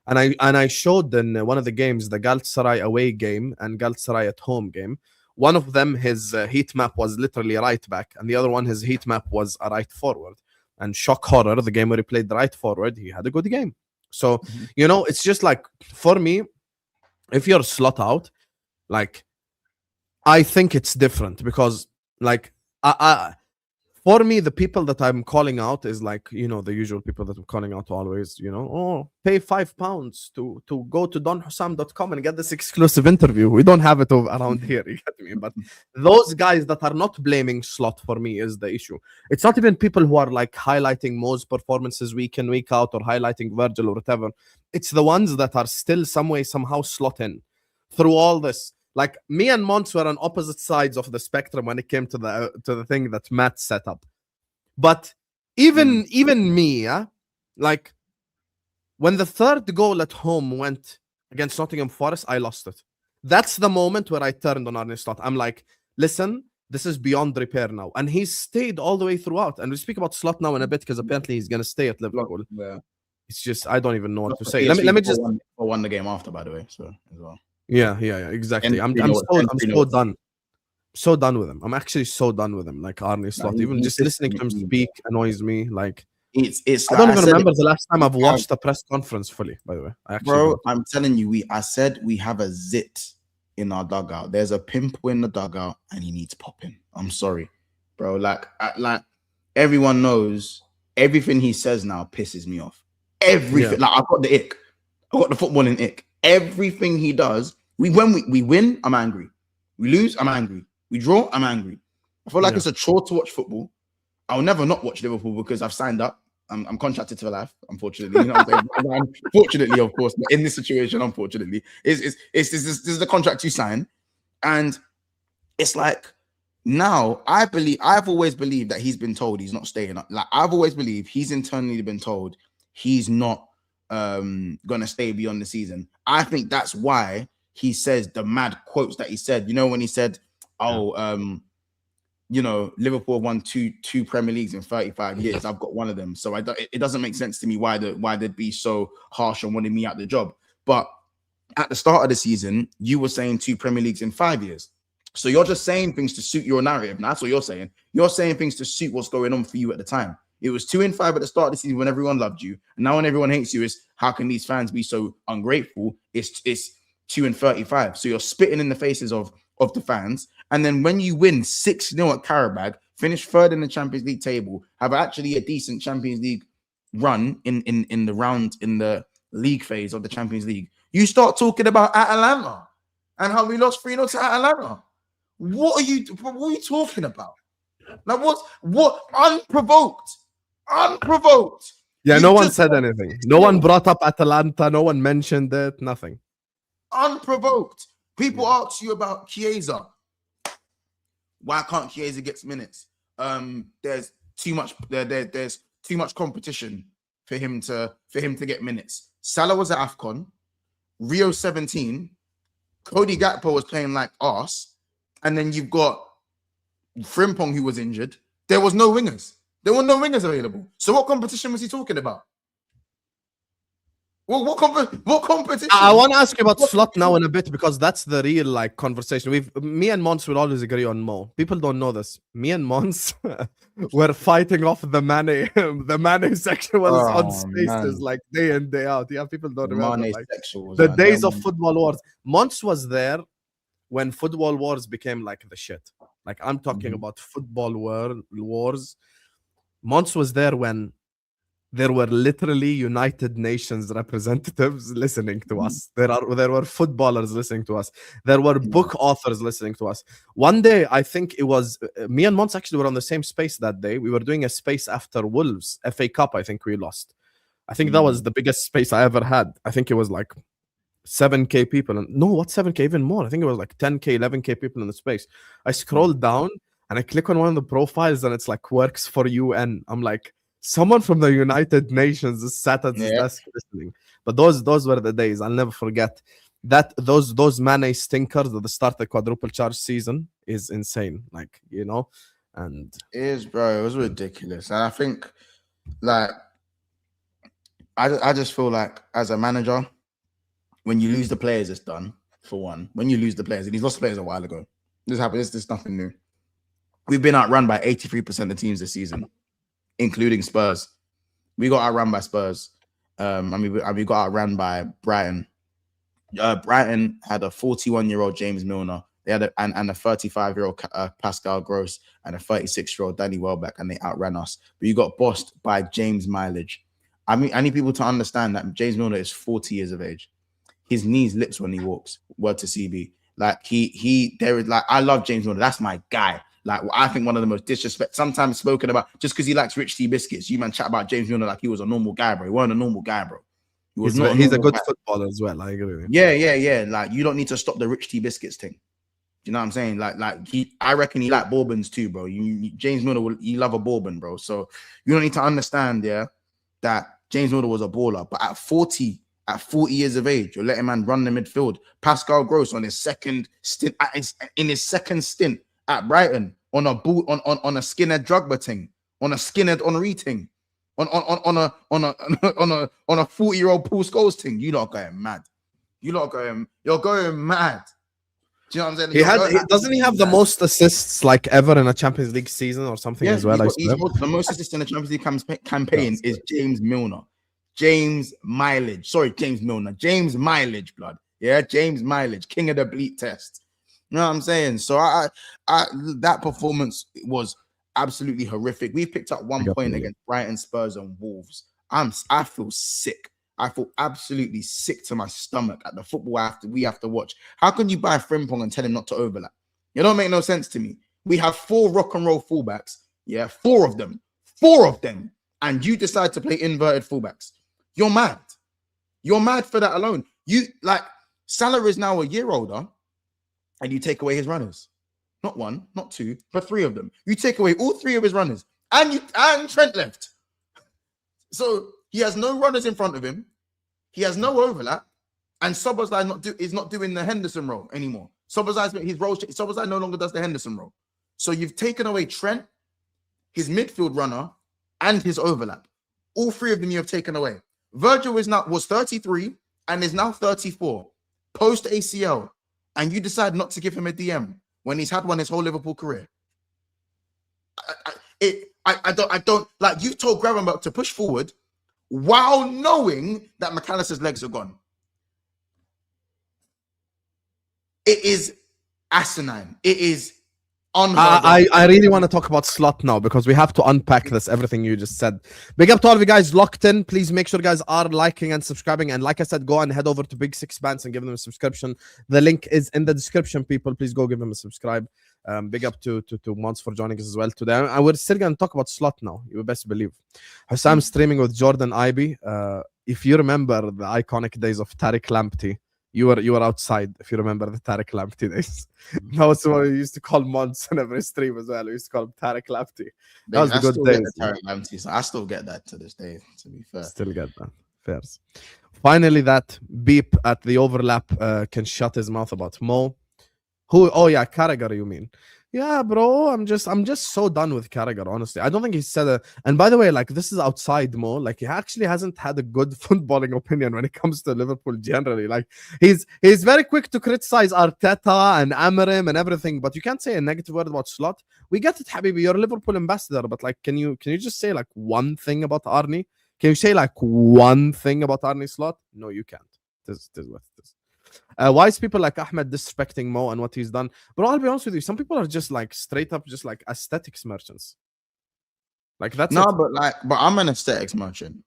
And I showed in one of the games, the Galatasaray away game and Galatasaray at home game. One of them, his heat map was literally a right back, and the other one, his heat map was a right forward. And shock horror, the game where he played the right forward, he had a good game. So you know, it's just like for me. If you're slot out, like, I think it's different because, like, for me, the people that I'm calling out is like, you know, the usual people that I'm calling out always, you know, oh, pay £5 to go to donhusam.com and get this exclusive interview. We don't have it around here, you get me? But those guys that are not blaming slot for me is the issue. It's not even people who are like highlighting Mo's performances week in, week out, or highlighting Virgil or whatever. It's the ones that are still some way, somehow slot in through all this. Like me and Monts were on opposite sides of the spectrum when it came to the thing that Matt set up. But even me, yeah, like when the third goal at home went against Nottingham Forest, I lost it. That's the moment where I turned on Arne Slot. I'm like, listen, this is beyond repair now. And he's stayed all the way throughout. And we speak about Slot now in a bit because apparently he's going to stay at Liverpool. Yeah. It's just I don't even know what to say. Let me just won the game after, by the way. So as well. Yeah, exactly. I'm so done with him. I'm actually so done with him. Like Arne Slot, even just listening to him speak annoys me. Like it's. I don't even remember the last time I've watched a press conference fully. By the way, I'm telling you, I said we have a zit in our dugout. There's a pimple in the dugout, and he needs popping. I'm sorry, bro. Like everyone knows everything he says now pisses me off. Everything. Like I've got the ick. I got the footballing ick. Everything he does. When we win, I'm angry. We lose, I'm angry. We draw, I'm angry. I feel like it's a chore to watch football. I'll never not watch Liverpool because I've signed up. I'm contracted to life, unfortunately. You know what I'm saying? Fortunately, of course, but in this situation, unfortunately, this is the contract you sign. And it's like now I've always believed that he's been told he's not staying up. Like I've always believed he's internally been told he's not gonna stay beyond the season. I think that's why he says the mad quotes that he said. You know, when he said, you know, Liverpool won two Premier Leagues in 35 years. I've got one of them. So it doesn't make sense to me why they'd be so harsh on wanting me out the job. But at the start of the season, you were saying 2 Premier Leagues in 5 years. So you're just saying things to suit your narrative. And that's what you're saying. You're saying things to suit what's going on for you at the time. It was 2 in 5 at the start of the season when everyone loved you. And now when everyone hates you, is how can these fans be so ungrateful? It's 2 in 35. So you're spitting in the faces of the fans. And then when you win 6-0 at Karabag, finish 3rd in the Champions League table, have actually a decent Champions League run in the league phase of the Champions League, you start talking about Atalanta and how we lost 3-0 to Atalanta. What are you talking about? Like what unprovoked? Yeah, no one said anything. No one brought up Atalanta. No one mentioned it. Nothing. Unprovoked. People ask you about Chiesa. Why can't Chiesa get minutes? There's too much. There's too much competition for him to get minutes. Salah was at AFCON, Rio 17. Cody Gakpo was playing like arse, and then you've got Frimpong who was injured. There was no wingers. There were no wingers available. So what competition was he talking about? Well, what competition? I want to ask you about Slot now in a bit because that's the real conversation. Me and Monts will always agree on Mo. People don't know this. Me and Monts were fighting off the Mane sexuals on Spaces like day in day out. Yeah, people don't remember the days of football wars. Monts was there when football wars became like the shit. Like I'm talking about football wars. Monts was there when there were literally United Nations representatives listening to us. There were footballers listening to us. There were book authors listening to us. One day, I think it was me and Monts actually were on the same space that day. We were doing a space after Wolves FA Cup. I think we lost. I think that was the biggest space I ever had. I think it was like 7K people. And no, what 7K? Even more. I think it was like 10K, 11K people in the space. I scrolled down and I click on one of the profiles and it's like works for UN. I'm like, someone from the United Nations is sat at his desk listening. But those were the days. I'll never forget that. Those Mane stinkers at the start of the quadruple charge season is insane. Like, you know, and it is, bro. It was ridiculous. And I think, like, I just feel like as a manager, when you lose the players, it's done. For one, when you lose the players, and he's lost players a while ago. This happened. This is nothing new. We've been outrun by 83% of teams this season, including Spurs. We got outrun by Spurs. We got outrun by Brighton. Brighton had a 41-year-old James Milner. They had a 35-year-old Pascal Gross and a 36-year-old Danny Welbeck, and they outran us. But you got bossed by James Mileage. I mean, I need people to understand that James Milner is 40 years of age. His knees lips when he walks. Word to CB. Like there is like, I love James Milner. That's my guy. Like, I think one of the most disrespect, sometimes spoken about, just because he likes rich tea biscuits. You man chat about James Milner like he was a normal guy, bro. He wasn't a normal guy, bro. He's a good footballer as well. I agree with you. Yeah. Like, you don't need to stop the rich tea biscuits thing. You know what I'm saying? I reckon he like bourbons too, bro. James Milner, you love a bourbon, bro. So you don't need to understand, that James Milner was a baller. But at 40 years of age, you're letting man run the midfield. Pascal Gross on his second stint, at Brighton on a boot on a skinhead Drogba thing, on a skinhead Henry thing, on a 40-year-old Paul Scholes thing. You lot are going mad. You're going mad. Do you know what I'm saying? Doesn't he have the most assists like ever in a Champions League season or something as well? The most assists in the Champions League campaign is James Milner. James Mileage, blood. Yeah, James Mileage, king of the bleep test. You know what I'm saying? So I that performance was absolutely horrific. We picked up 1 point against Brighton, Spurs, and Wolves. I feel sick. I feel absolutely sick to my stomach at the football we have to watch. How can you buy Frimpong and tell him not to overlap? It don't make no sense to me. We have 4 rock and roll fullbacks. Yeah, 4 of them. 4 of them. And you decide to play inverted fullbacks. You're mad. You're mad for that alone. Salah is now a year older, and you take away his runners. Not 1, not 2, but 3 of them. You take away all 3 of his runners, and Trent left. So he has no runners in front of him. He has no overlap, and Szoboszlai is not doing the Henderson role anymore. Szoboszlai no longer does the Henderson role. So you've taken away Trent, his midfield runner, and his overlap. All 3 of them you have taken away. Virgil was 33 and is now 34 post ACL, and you decide not to give him a DM when he's had one his whole Liverpool career. I don't like you told Gravenberch to push forward while knowing that McAllister's legs are gone. It is asinine. It is I really want to talk about Slot now because we have to unpack everything you just said. Big up to all of you guys locked in. Please make sure you guys are liking and subscribing. And like I said, go and head over to Big Six Bands and give them a subscription. The link is in the description, people. Please go give them a subscribe. Big up to Monts for joining us as well today. And we're still going to talk about Slot now. You best believe. Husam streaming with Jordan Ibe. If you remember the iconic days of Tariq Lamptey, you were outside, if you remember the Tariq Lamptey days. That was what we used to call Monts on every stream as well. We used to call him Tariq Lamptey. That was the good days. Tariq Lamptey, so I still get that to this day, to be fair. Still get that. Fairs. Finally, that beep at the overlap can shut his mouth about Mo. Oh yeah, Carragher, you mean? Yeah, bro, I'm just so done with Carragher, honestly. I don't think he said and by the way, like, this is outside Mo. Like, he actually hasn't had a good footballing opinion when it comes to Liverpool generally. Like, he's very quick to criticize Arteta and Amorim and everything, but you can't say a negative word about Slot. We get it, Habibi, you're a Liverpool ambassador, but like, can you just say like one thing about Arne? Can you say like one thing about Arne Slot? No, you can't. This is what it is. Why is people like Ahmed disrespecting Mo and what he's done? But I'll be honest with you, some people are just like straight up just like aesthetics merchants. Like that's but I'm an aesthetics merchant.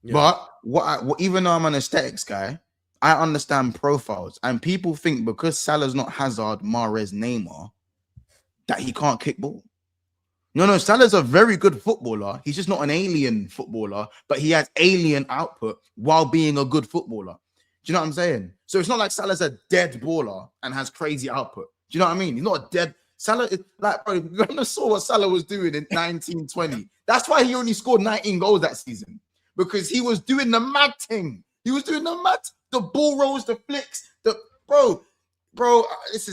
Yeah. But even though I'm an aesthetics guy, I understand profiles, and people think because Salah's not Hazard, Mahrez, Neymar, that he can't kick ball. No, Salah's a very good footballer. He's just not an alien footballer, but he has alien output while being a good footballer. Do you know what I'm saying? So it's not like Salah's a dead baller and has crazy output. Do you know what I mean? He's not a dead Salah. Is like, bro, you gonna saw what Salah was doing in 1920. That's why he only scored 19 goals that season, because he was doing the mad thing. He was doing the ball rolls, the flicks, bro. This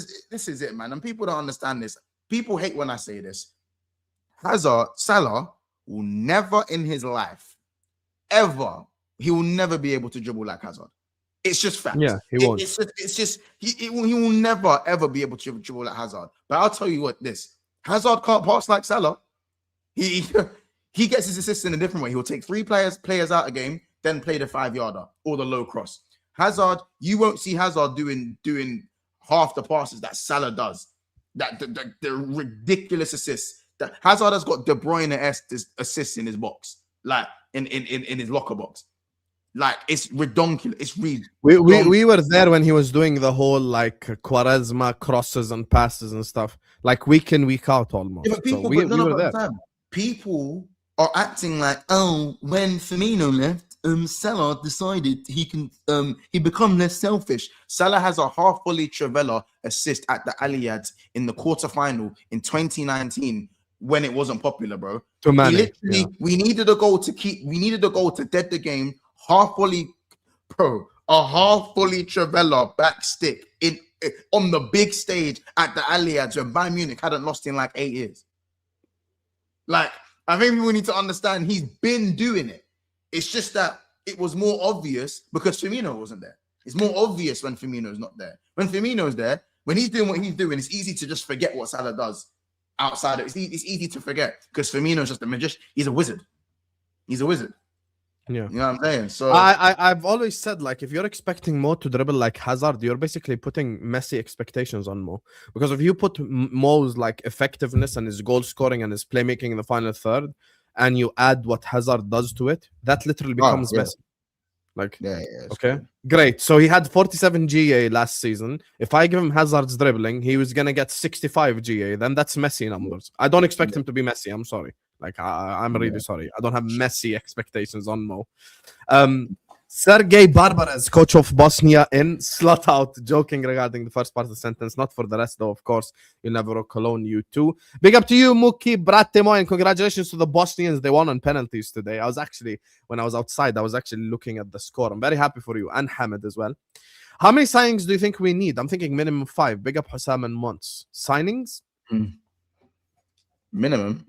is it, man. And people don't understand this. People hate when I say this. Salah will never in his life, ever, he will never be able to dribble like Hazard. It's just fact. Yeah, he won't. He will never ever be able to dribble like Hazard. But I'll tell you what, Hazard can't pass like Salah. He gets his assists in a different way. He'll take 3 players out a game, then play the 5-yarder or the low cross. Hazard, you won't see Hazard doing half the passes that Salah does. That the ridiculous assists. That Hazard has got De Bruyne assists in his box, like in his locker box. Like, it's redonkulous. It's we were there when he was doing the whole like Quaresma crosses and passes and stuff, like week in, week out almost. Yeah, but we were there. People are acting like, oh, when Firmino left, Salah decided he become less selfish. Salah has a half-volley Trivela assist at the Allianz in the quarterfinal in 2019 when it wasn't popular, bro. We needed a goal to dead the game. Half-volley, bro, a half-volley Trivela back stick on the big stage at the Allianz when Bayern Munich hadn't lost in like 8 years. Like, I think people need to understand he's been doing it. It's just that it was more obvious because Firmino wasn't there. It's more obvious when Firmino's not there. When Firmino's there, when he's doing what he's doing, it's easy to just forget what Salah does outside of it. It's easy to forget because Firmino's just a magician. He's a wizard. He's a wizard. Yeah. You know what I'm saying? So I've always said, like, if you're expecting Mo to dribble like Hazard, you're basically putting Messi expectations on Mo. Because if you put Mo's like effectiveness and his goal scoring and his playmaking in the final third, and you add what Hazard does to it, that literally becomes Messi. Like, okay, great. So he had 47 GA last season. If I give him Hazard's dribbling, he was gonna get 65 GA. Then that's Messi numbers. I don't expect him to be Messi. I'm sorry. Like, I'm really sorry. I don't have Messi expectations on Mo. Sergei Barbares, coach of Bosnia, in slot out, joking regarding the first part of the sentence. Not for the rest, though, of course. You'll never rock Cologne, you too. Big up to you, Muki Bratemo, and congratulations to the Bosnians. They won on penalties today. When I was outside, I was actually looking at the score. I'm very happy for you, and Hamid as well. How many signings do you think we need? I'm thinking minimum 5. Big up Husam and Monts. Signings? Minimum.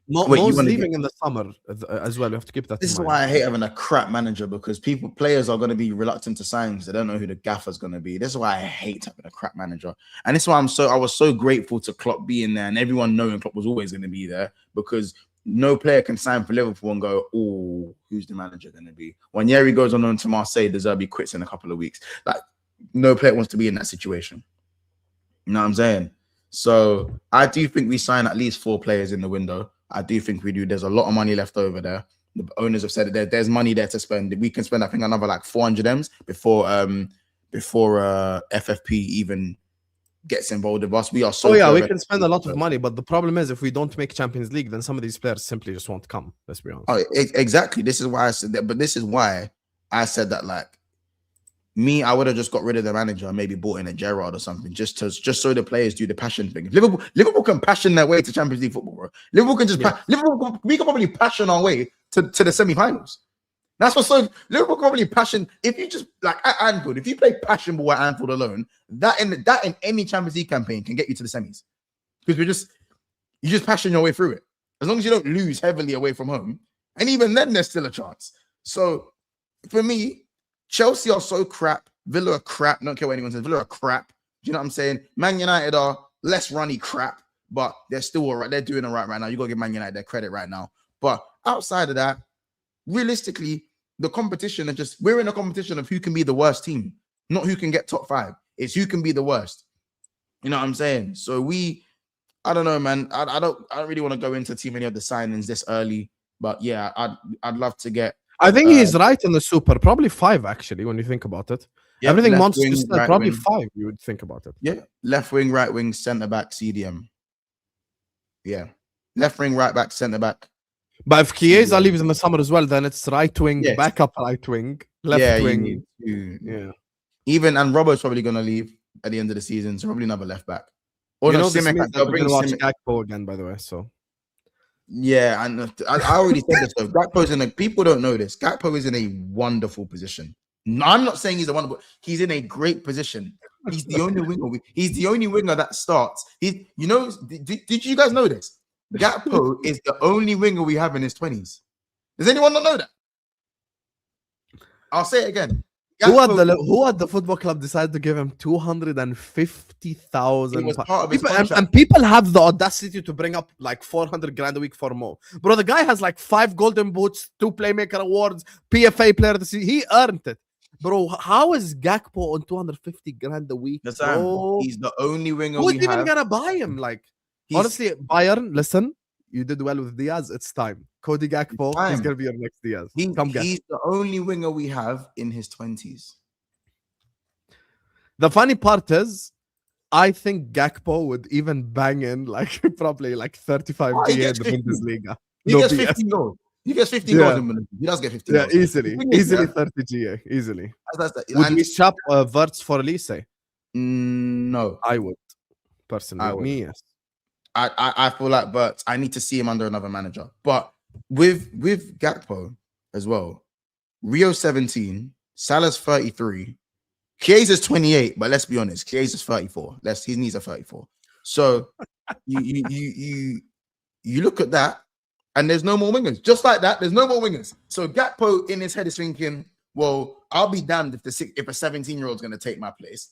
Mo's leaving in the summer as well. We have to keep that. This is why I hate having a crap manager, because players are going to be reluctant to sign because they don't know who the gaffer's going to be. This is why I hate having a crap manager, and this is why I was so grateful to Klopp being there and everyone knowing Klopp was always going to be there, because no player can sign for Liverpool and go, oh, who's the manager going to be? When Yeri goes on to Marseille, De Zerbi quits in a couple of weeks. Like, no player wants to be in that situation. You know what I'm saying? So I do think we sign at least 4 players in the window. I do think we do. There's a lot of money left over there. The owners have said that there's money there to spend. We can spend, I think, another like 400 M's before FFP even gets involved with us. We are so. Oh yeah, we can spend a lot of money, but the problem is if we don't make Champions League, then some of these players simply just won't come. Let's be honest. Oh, exactly. This is why I said that. But this is why I said that. Like, I would have just got rid of the manager and maybe bought in a Gerrard or something, just so the players do the passion thing. If Liverpool can passion their way to Champions League football, bro. Liverpool can just we can probably passion our way to the semi-finals. That's what's so. Liverpool can probably passion. If you just like at Anfield, if you play passion ball at Anfield alone, that in any Champions League campaign can get you to the semis, because you just passion your way through it. As long as you don't lose heavily away from home, and even then there's still a chance. So for me, Chelsea are so crap. Villa are crap. Don't care what anyone says. Villa are crap. Do you know what I'm saying? Man United are less runny crap, but they're still all right. They're doing all right now. You got to give Man United their credit right now. But outside of that, realistically, the competition we're in a competition of who can be the worst team, not who can get top 5. It's who can be the worst. You know what I'm saying? So I don't know, man. I don't really want to go into too many of the signings this early, but yeah, I'd love to get. I think he's right in the super. Probably 5, actually, when you think about it. Yeah, everything Monts just said, probably 5, you would think about it. Yeah. Left wing, right wing, centre back, CDM. Yeah. Left wing, right back, centre back. But if Chiesa leaves in the summer as well, then it's right wing, backup right wing, left wing. Yeah. And Robert's probably going to leave at the end of the season, so probably another left back. Or you know, this means that we're going to watch Gakpo again, by the way, so. Yeah, and I already said this though. People don't know this. Gakpo is in a wonderful position. No, I'm not saying he's a wonderful. He's in a great position. He's the only winger. He's the only winger that starts. Did you guys know this? Gakpo is the only winger we have in his 20s. Does anyone not know that? I'll say it again. Who at the football club decided to give him 250,000? And people have the audacity to bring up like 400 grand a week for Mo. Bro, the guy has like 5 golden boots, 2 playmaker awards, PFA player of the season. He earned it. Bro, how is Gakpo on 250 grand a week? He's the only winger who's even gonna buy him? Like, honestly, Bayern, listen, you did well with Diaz. It's time. Cody Gakpo is going to be your next Diaz. He's the only winger we have in his 20s. The funny part is, I think Gakpo would even bang in like probably like 35 GA in the Bundesliga. He gets 15 goals. He gets 15 goals in Bundesliga. He does get 15 goals. Easily 30 GA. Easily. Would we swap Wirtz for Elise? No. I would. Personally. Me, yes. I feel like, but I need to see him under another manager. But with Gakpo as well, Rio 17, Salah's 33, Chiesa's 28. But let's be honest, Chiesa's 34. His knees are 34. So you look at that, and there's no more wingers. Just like that, there's no more wingers. So Gakpo in his head is thinking, well, I'll be damned if if a 17-year-old's going to take my place.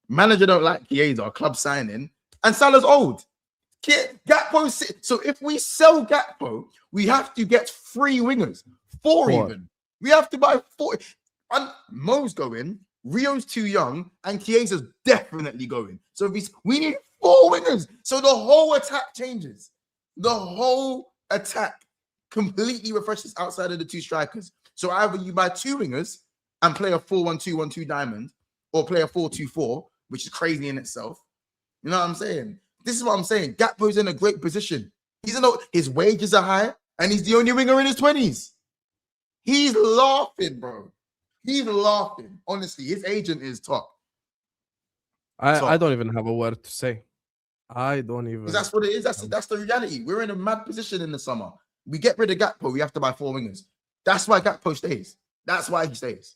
Manager don't like Chiesa, club signing, and Salah's old. Gakpo. So if we sell Gakpo, we have to get 3 wingers, 4 even. We have to buy 4. And Mo's going, Rio's too young, and Chiesa's definitely going. So we need 4 wingers. So the whole attack changes. The whole attack completely refreshes outside of the 2 strikers. So either you buy 2 wingers and play a 4-1-2-1-2 diamond, or play a 4-2-4, which is crazy in itself. You know what I'm saying? This is what I'm saying. Gakpo's in a great position. His wages are high, and he's the only winger in his 20s. He's laughing, bro. He's laughing. Honestly, his agent is top. I don't even have a word to say. I don't even. That's what it is. That's the reality. We're in a mad position in the summer. We get rid of Gakpo, we have to buy 4 wingers. That's why Gakpo stays. That's why he stays.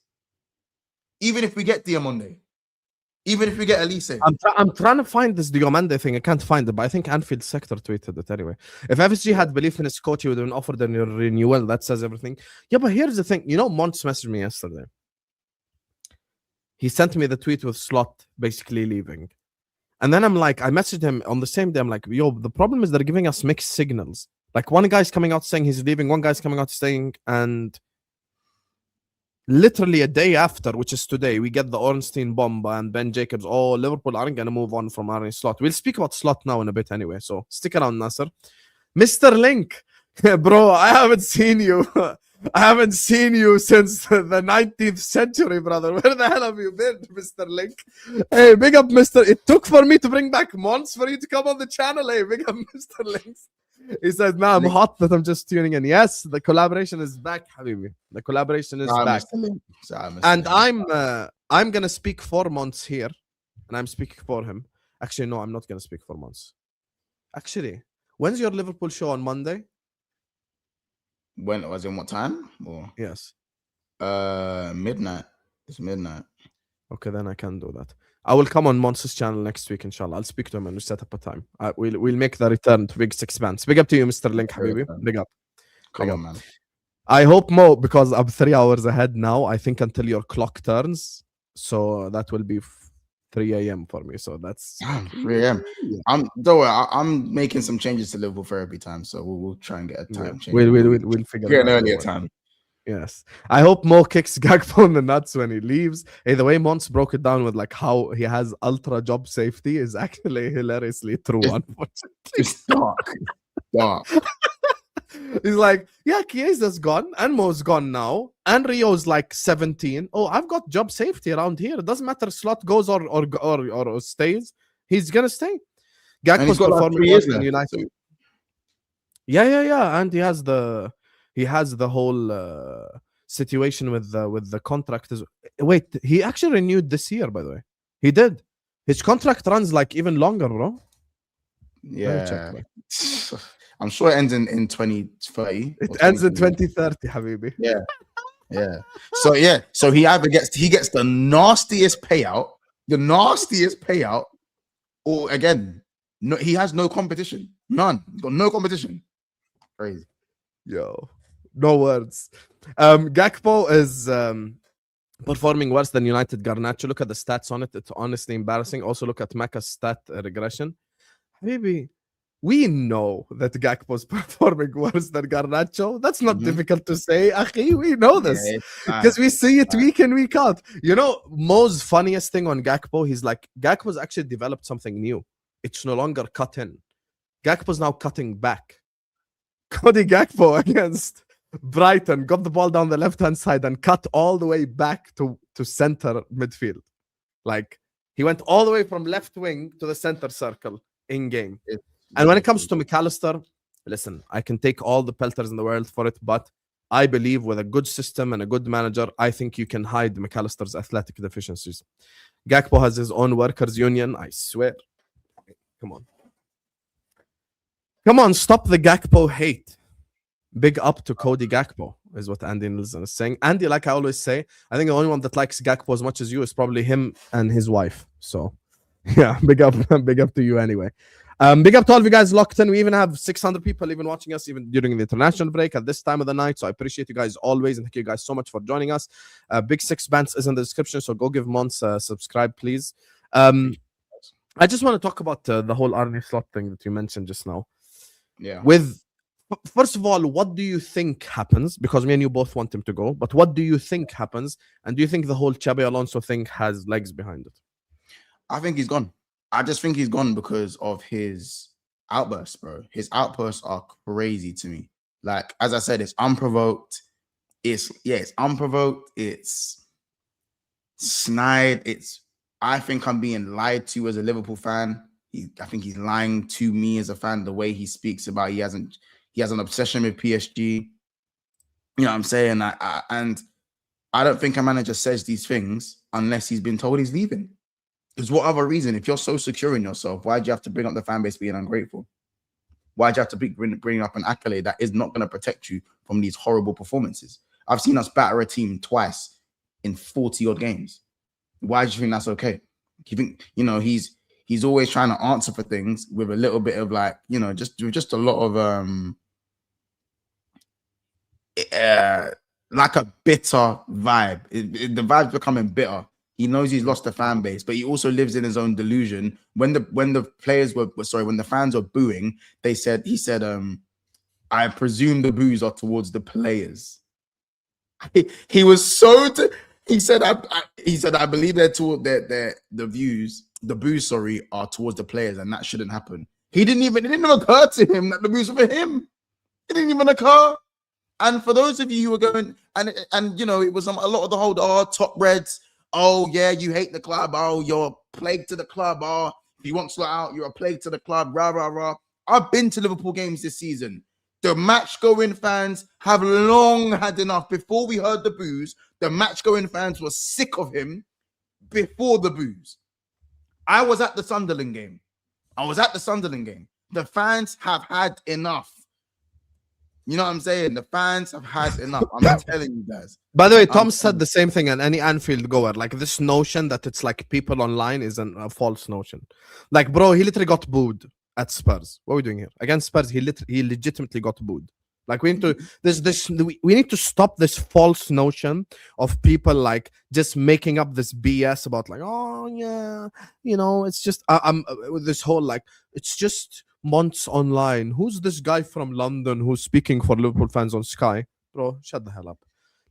Even if we get Diamonde, even if we get Elise. I'm trying to find this Diomande thing. I can't find it, but I think Anfield Sector tweeted it anyway. If FSG had belief in his coach, he would have been offered a renewal. That says everything. Yeah, but here's the thing. You know, Monts messaged me yesterday. He sent me the tweet with Slot basically leaving. And then I'm like, I messaged him on the same day. I'm like, yo, the problem is they're giving us mixed signals. Like one guy's coming out saying he's leaving, one guy's coming out saying, and literally a day after, which is today, we get the Ornstein bomb and Ben Jacobs. Oh, Liverpool aren't going to move on from Arne Slot. We'll speak about Slot now in a bit anyway. So stick around, Nasser. Mr. Link, bro, I haven't seen you. I haven't seen you since the 19th century, brother. Where the hell have you been, Mr. Link? Hey, big up, Mr. It took for me to bring back Monts for you to come on the channel. Hey, big up, Mr. Link. He said, "Man, I'm hot that I'm just tuning in." Yes, the collaboration is back, Habibi. The collaboration is back. And I'm gonna speak for Monts here, and I'm speaking for him. Actually, no, I'm not gonna speak for Monts. Actually, when's your Liverpool show on Monday? When it was in what time? Or yes, midnight. It's midnight. Okay, then I can do that. I will come on Monts' channel next week, inshallah. I'll speak to him and we'll set up a time. We'll make the return to Big Six Bands. Big up to you, Mr. Link, Habibi. Big up. Come on, man. I hope, Mo, because I'm 3 hours ahead now, I think until your clock turns. So that will be 3 a.m. for me. So that's 3 a.m. Don't worry, I'm making some changes to Liverpool therapy time. So we'll try and get a time change. We'll figure it out. An earlier time. Yes. I hope Mo kicks Gakpo in the nuts when he leaves. Hey, the way Monts broke it down with like how he has ultra job safety is actually hilariously true, unfortunately. It's dark. Dark. He's like, yeah, Chiesa's gone and Mo's gone now. And Rio's like 17. Oh, I've got job safety around here. It doesn't matter Slot goes or stays. He's gonna stay. Gakpo's performing worse than United. Yeah. And he has the whole situation with the contract. Wait, he actually renewed this year, by the way. He did. His contract runs like even longer, bro. Yeah. I'm sure it ends in 2030. It ends in 2030, Habibi. Yeah. So he either gets the nastiest payout, or again, no, he has no competition. None. He's got no competition. Crazy. Yo. No words. Gakpo is performing worse than United Garnacho. Look at the stats on it. It's honestly embarrassing. Also, look at Mecca's stat regression. Maybe we know that Gakpo is performing worse than Garnacho. That's not difficult to say. Akhi, we know this because we see it week in, week out. You know, Mo's funniest thing on Gakpo, he's like, Gakpo's actually developed something new. It's no longer cut in. Gakpo's now cutting back. Cody Gakpo against Brighton got the ball down the left-hand side and cut all the way back to center midfield. Like, he went all the way from left wing to the center circle in game. And when it comes to McAllister, listen, I can take all the pelters in the world for it, but I believe with a good system and a good manager, I think you can hide McAllister's athletic deficiencies. Gakpo has his own workers' union, I swear. Come on, stop the Gakpo hate. Big up to Cody Gakpo, is what Andy Nilsson is saying. Andy, like I always say, I think the only one that likes Gakpo as much as you is probably him and his wife. So, yeah, big up to you anyway. Big up to all of you guys locked in. We even have 600 people even watching us even during the international break at this time of the night. So I appreciate you guys always, and thank you guys so much for joining us. Big Six Bands is in the description, so go give Monts a subscribe, please. I just want to talk about the whole Arne slot thing that you mentioned just now. Yeah. First of all, what do you think happens? Because me and you both want him to go, but what do you think happens? And do you think the whole Xabi Alonso thing has legs behind it? I think he's gone. I just think he's gone because of his outbursts, bro. His outbursts are crazy to me. Like, as I said, it's unprovoked. It's unprovoked. It's snide. I think I'm being lied to as a Liverpool fan. I think he's lying to me as a fan, the way he speaks about he has an obsession with PSG. You know what I'm saying? And I don't think a manager says these things unless he's been told he's leaving. Because what other reason? If you're so secure in yourself, why do you have to bring up the fan base being ungrateful? Why do you have to bring up an accolade that is not going to protect you from these horrible performances? I've seen us batter a team twice in 40-odd games. Why do you think that's okay? You think, he's always trying to answer for things with a little bit of like, just a lot of like a bitter vibe. The vibe's becoming bitter. He knows he's lost the fan base, but he also lives in his own delusion. When the fans were booing, he said, I presume the boos are towards the players. He was so. He said, I believe they're toward the boos are towards the players, and that shouldn't happen. It didn't even occur to him that the boos were for him. It didn't even occur. And for those of you who are going, and it was a lot of the whole top reds. Oh yeah, you hate the club. Oh, you're a plague to the club. Oh, if you want to out, you're a plague to the club. Rah rah rah. I've been to Liverpool games this season. The match-going fans have long had enough. Before we heard the boos, the match-going fans were sick of him before the boos. I was at the Sunderland game. The fans have had enough. You know what I'm saying? The fans have had enough. I'm telling you guys. By the way, Tom said the same thing, and any Anfield goer, like this notion that it's like people online is a false notion. Like, bro, he literally got booed at Spurs. What are we doing here? Against Spurs, he legitimately got booed. Like, we need to stop this false notion of people like just making up this BS about like, oh yeah, it's just this whole like, it's just Monts online. Who's this guy from London who's speaking for Liverpool fans on Sky? Bro, shut the hell up.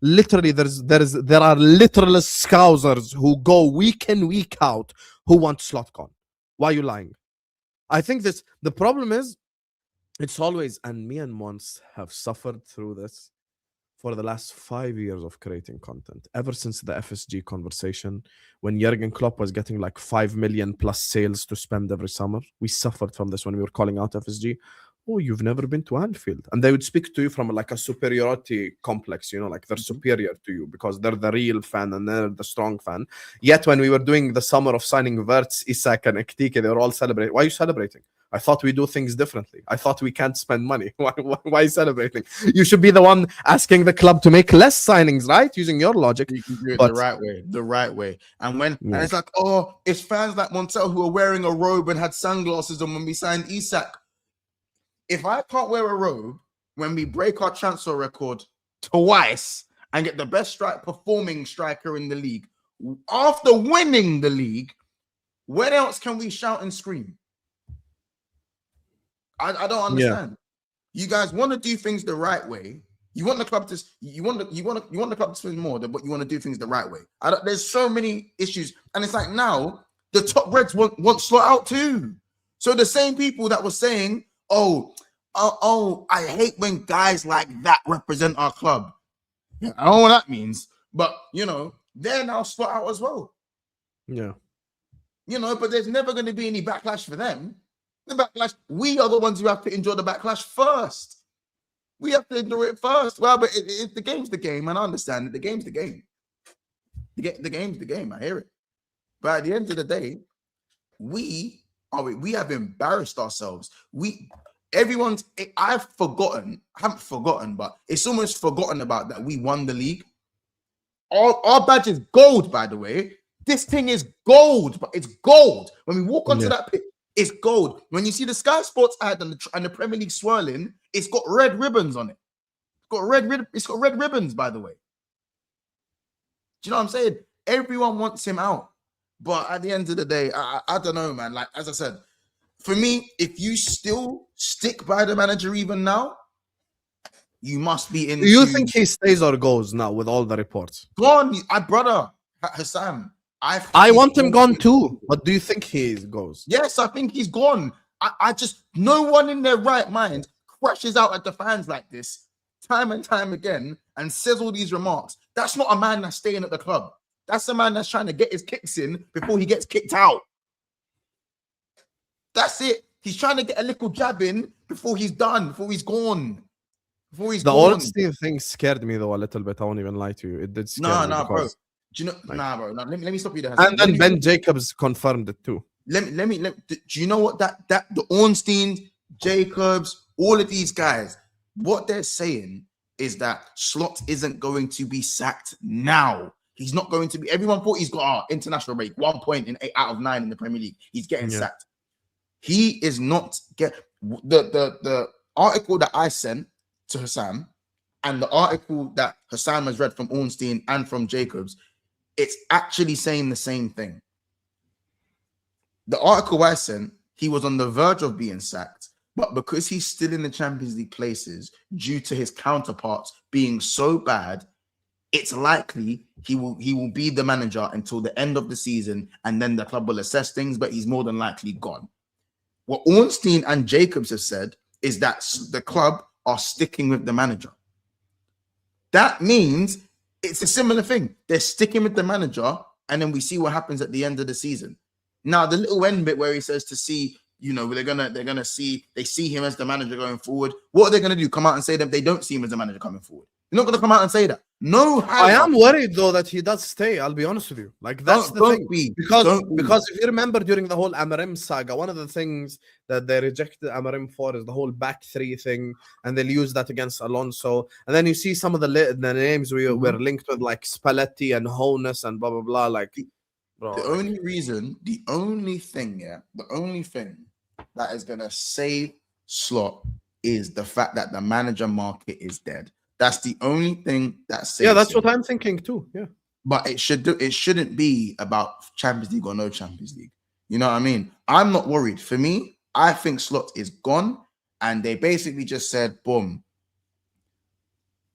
Literally, there are literal scousers who go week in, week out who want slot gone. Why are you lying? I think the problem is it's always, and me and Monts have suffered through this for the last 5 years of creating content. Ever since the FSG conversation, when Jurgen Klopp was getting like 5 million plus sales to spend every summer, we suffered from this when we were calling out FSG. Oh, you've never been to Anfield. And they would speak to you from like a superiority complex, like they're superior to you because they're the real fan and they're the strong fan. Yet when we were doing the summer of signing Wirtz, Isak and Ektike, they were all celebrating. Why are you celebrating? I thought we do things differently. I thought we can't spend money. Why are you celebrating? You should be the one asking the club to make less signings, right? Using your logic. You can do it the right way. And and it's like, oh, it's fans like Montel who are wearing a robe and had sunglasses on when we signed Isak. If I can't wear a robe when we break our transfer record twice and get the best performing striker in the league after winning the league, when else can we shout and scream? I don't understand. Yeah. You guys want to do things the right way. You want the club to the club to spend more, but you want to do things the right way. There's so many issues, and it's like now the top reds want slot out too. So the same people that were saying, oh, I hate when guys like that represent our club. Yeah, I don't know what that means, but they're now slot out as well. Yeah. But there's never going to be any backlash for them. The backlash, we are the ones who have to enjoy the backlash first. We have to endure it first. Well, but the game's the game, and I understand that the game's the game. The game's the game. I hear it. But at the end of the day, we have embarrassed ourselves. I haven't forgotten, but it's almost forgotten about that we won the league. Our badge is gold, by the way. This thing is gold, but it's gold. When we walk onto that pitch, It's gold. When you see the Sky Sports ad and the Premier League swirling, it's got red ribbons on it. It's got red ribbons, by the way. Do you know what I'm saying? Everyone wants him out. But at the end of the day, I don't know, man. Like, as I said, for me, if you still stick by the manager even now, you must be in. Do you think he stays or goes now with all the reports? Gone. Brother, Husam. I want him gone too. But do you think he goes? Yes, I think he's gone. I just, no one in their right mind crashes out at the fans like this time and time again and says all these remarks. That's not a man that's staying at the club. That's a man that's trying to get his kicks in before he gets kicked out. That's it. He's trying to get a little jab in before he's done, before he's gone. The Ornstein thing scared me though a little bit. I won't even lie to you. It did scare me. Bro. Do you know? Nah, bro. Let me stop you there. And then Ben Jacobs confirmed it too. Let me. Do you know what that the Ornstein, Jacobs, all of these guys, what they're saying is that Slot isn't going to be sacked now. He's not going to be. Everyone thought he's got international break, 1 point in 8 out of 9 in the Premier League. He's getting sacked. He is not the article that I sent to Husam and the article that Husam has read from Ornstein and from Jacobs. It's actually saying the same thing. The article I sent, he was on the verge of being sacked, but because he's still in the Champions League places due to his counterparts being so bad, it's likely he will be the manager until the end of the season, and then the club will assess things, but he's more than likely gone. What Ornstein and Jacobs have said is that the club are sticking with the manager. That means it's a similar thing. They're sticking with the manager, and then we see what happens at the end of the season. Now, the little end bit where he says to see, you know, they're gonna see him as the manager going forward. What are they gonna do? Come out and say that they don't see him as the manager coming forward? They're not gonna come out and say that. No, I am worried though that he does stay. I'll be honest with you. Like that's the thing. Because if you remember during the whole Amarim saga, one of the things that they rejected Amarim for is the whole back three thing, and they'll use that against Alonso. And then you see some of the names we were linked with, like Spalletti and Honus and blah blah blah. Like, bro, the only thing that is gonna save Slot is the fact that the manager market is dead. That's the only thing that saves that's him. what I'm thinking too. Yeah, but it shouldn't be about Champions League or no Champions League. You know what I mean? I'm not worried. For me, I think Slot is gone, and they basically just said, boom.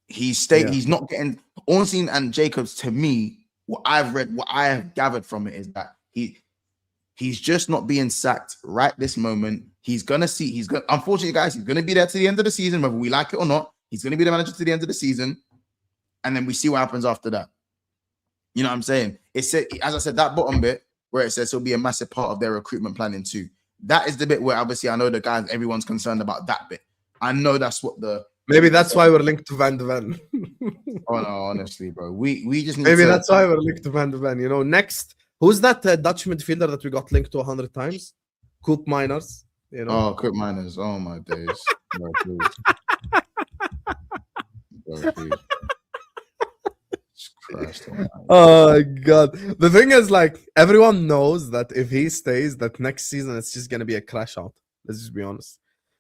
He's not getting Ornstein and Jacobs. To me, what I've read, what I have gathered from it is that he's just not being sacked right this moment. Unfortunately, guys, he's gonna be there to the end of the season, whether we like it or not. He's going to be the manager to the end of the season, and then we see what happens after that. You know what I'm saying? It said, as I said, that bottom bit where it says he'll be a massive part of their recruitment planning too. That is the bit where obviously I know the guys, everyone's concerned about that bit. I know that's what maybe that's why we're linked to Van de Ven. Oh no, honestly, bro, we just need that's why we're linked to Van de Ven. You know, next, who's that Dutch midfielder that we got linked to 100 times? Coop Miners. You know? Oh, Coop Miners. Oh my days. No, oh god, the thing is, like, everyone knows that if he stays, that next season it's just gonna be a crash out. Let's just be honest.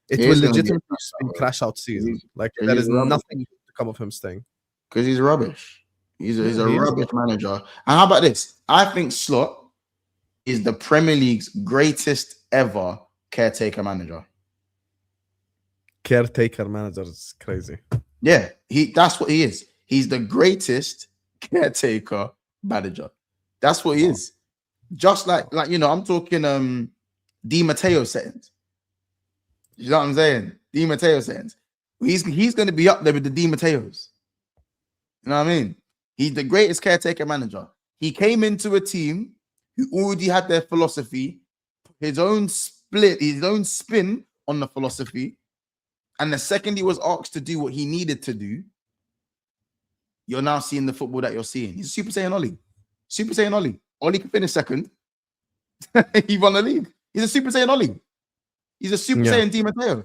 It will legitimately be a crash out season. Like, there is nothing to come of him staying because he's rubbish. He's a rubbish manager. And how about this? I think Slot is the Premier League's greatest ever caretaker manager. Caretaker manager is crazy. Yeah, that's what he is. He's the greatest caretaker manager. That's what he is. Just like you know, I'm talking Di Matteo settings. You know what I'm saying? Di Matteo settings. He's going to be up there with the Di Matteos. You know what I mean? He's the greatest caretaker manager. He came into a team who already had their philosophy, his own spin on the philosophy. And the second he was asked to do what he needed to do, you're now seeing the football that you're seeing. He's a Super Saiyan Oli. Super Saiyan Oli. Oli can finish second. He won the league. He's a Super Saiyan Oli. He's a Super Saiyan Di Matteo.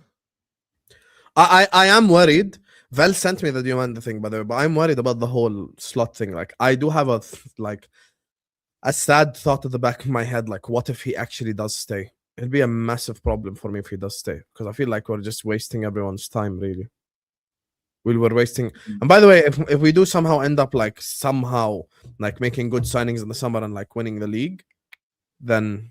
I am worried. Vel sent me the Diamanda thing, by the way, but I'm worried about the whole Slot thing. Like, I do have a sad thought at the back of my head. Like, what if he actually does stay? it'll be a massive problem for me if he does stay, because I feel like we're just wasting everyone's time, really. We're wasting. And by the way, if we do somehow end up like making good signings in the summer and like winning the league, then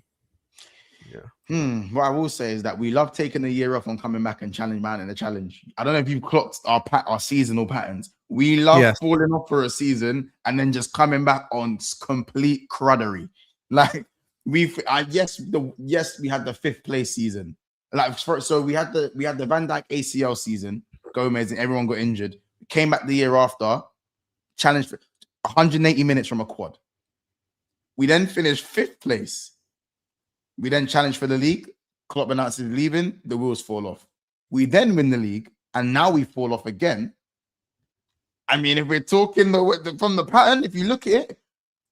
What I will say is that we love taking a year off and coming back and challenge man in the challenge. I don't know if you've clocked our seasonal patterns. We love falling off for a season and then just coming back on complete cruddery. Like we had the 5th place season. So we had the Van Dijk ACL season. Gomez and everyone got injured. Came back the year after, challenged for 180 minutes from a quad. We then finished 5th place. We then challenged for the league. Klopp announces leaving. The wheels fall off. We then win the league, and now we fall off again. I mean, if we're talking from the pattern, if you look at it,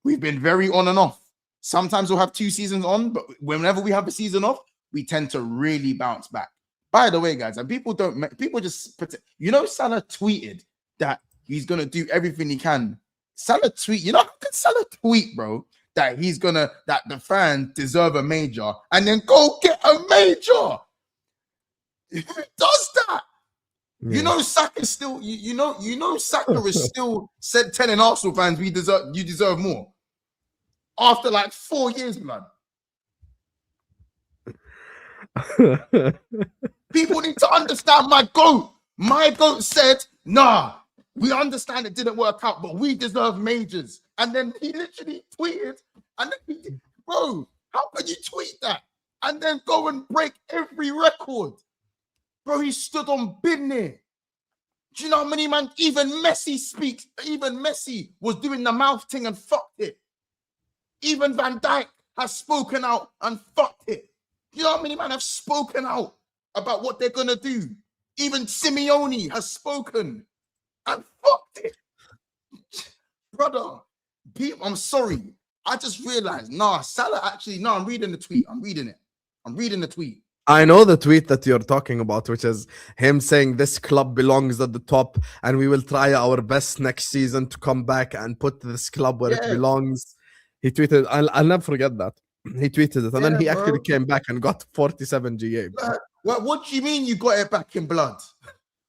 we've been very on and off. Sometimes we'll have 2 seasons on, but whenever we have a season off, we tend to really bounce back. By the way, guys, and people just pretend. Salah tweeted that he's gonna do everything he can. Salah tweet, how can Salah tweet, bro, that that the fans deserve a major and then go get a major? Who does that? Yeah. Saka still, Saka is still telling Arsenal fans you deserve more. After like 4 years, blood. People need to understand my GOAT. My GOAT said, nah, we understand it didn't work out, but we deserve majors. And then he literally tweeted, and then he did, bro, how can you tweet that? And then go and break every record? Bro, he stood on business. Do you know how many man, even Messi was doing the mouth thing and fucked it. Even Van Dijk has spoken out and fucked it. You know how many man have spoken out about what they're going to do? Even Simeone has spoken and fucked it. Brother, I'm sorry. I just realized, Salah actually, I'm reading the tweet. I'm reading the tweet. I know the tweet that you're talking about, which is him saying this club belongs at the top and we will try our best next season to come back and put this club where it belongs. He tweeted, I'll never forget that. He tweeted it, and then he actually came back and got 47 GA. What do you mean you got it back in blood?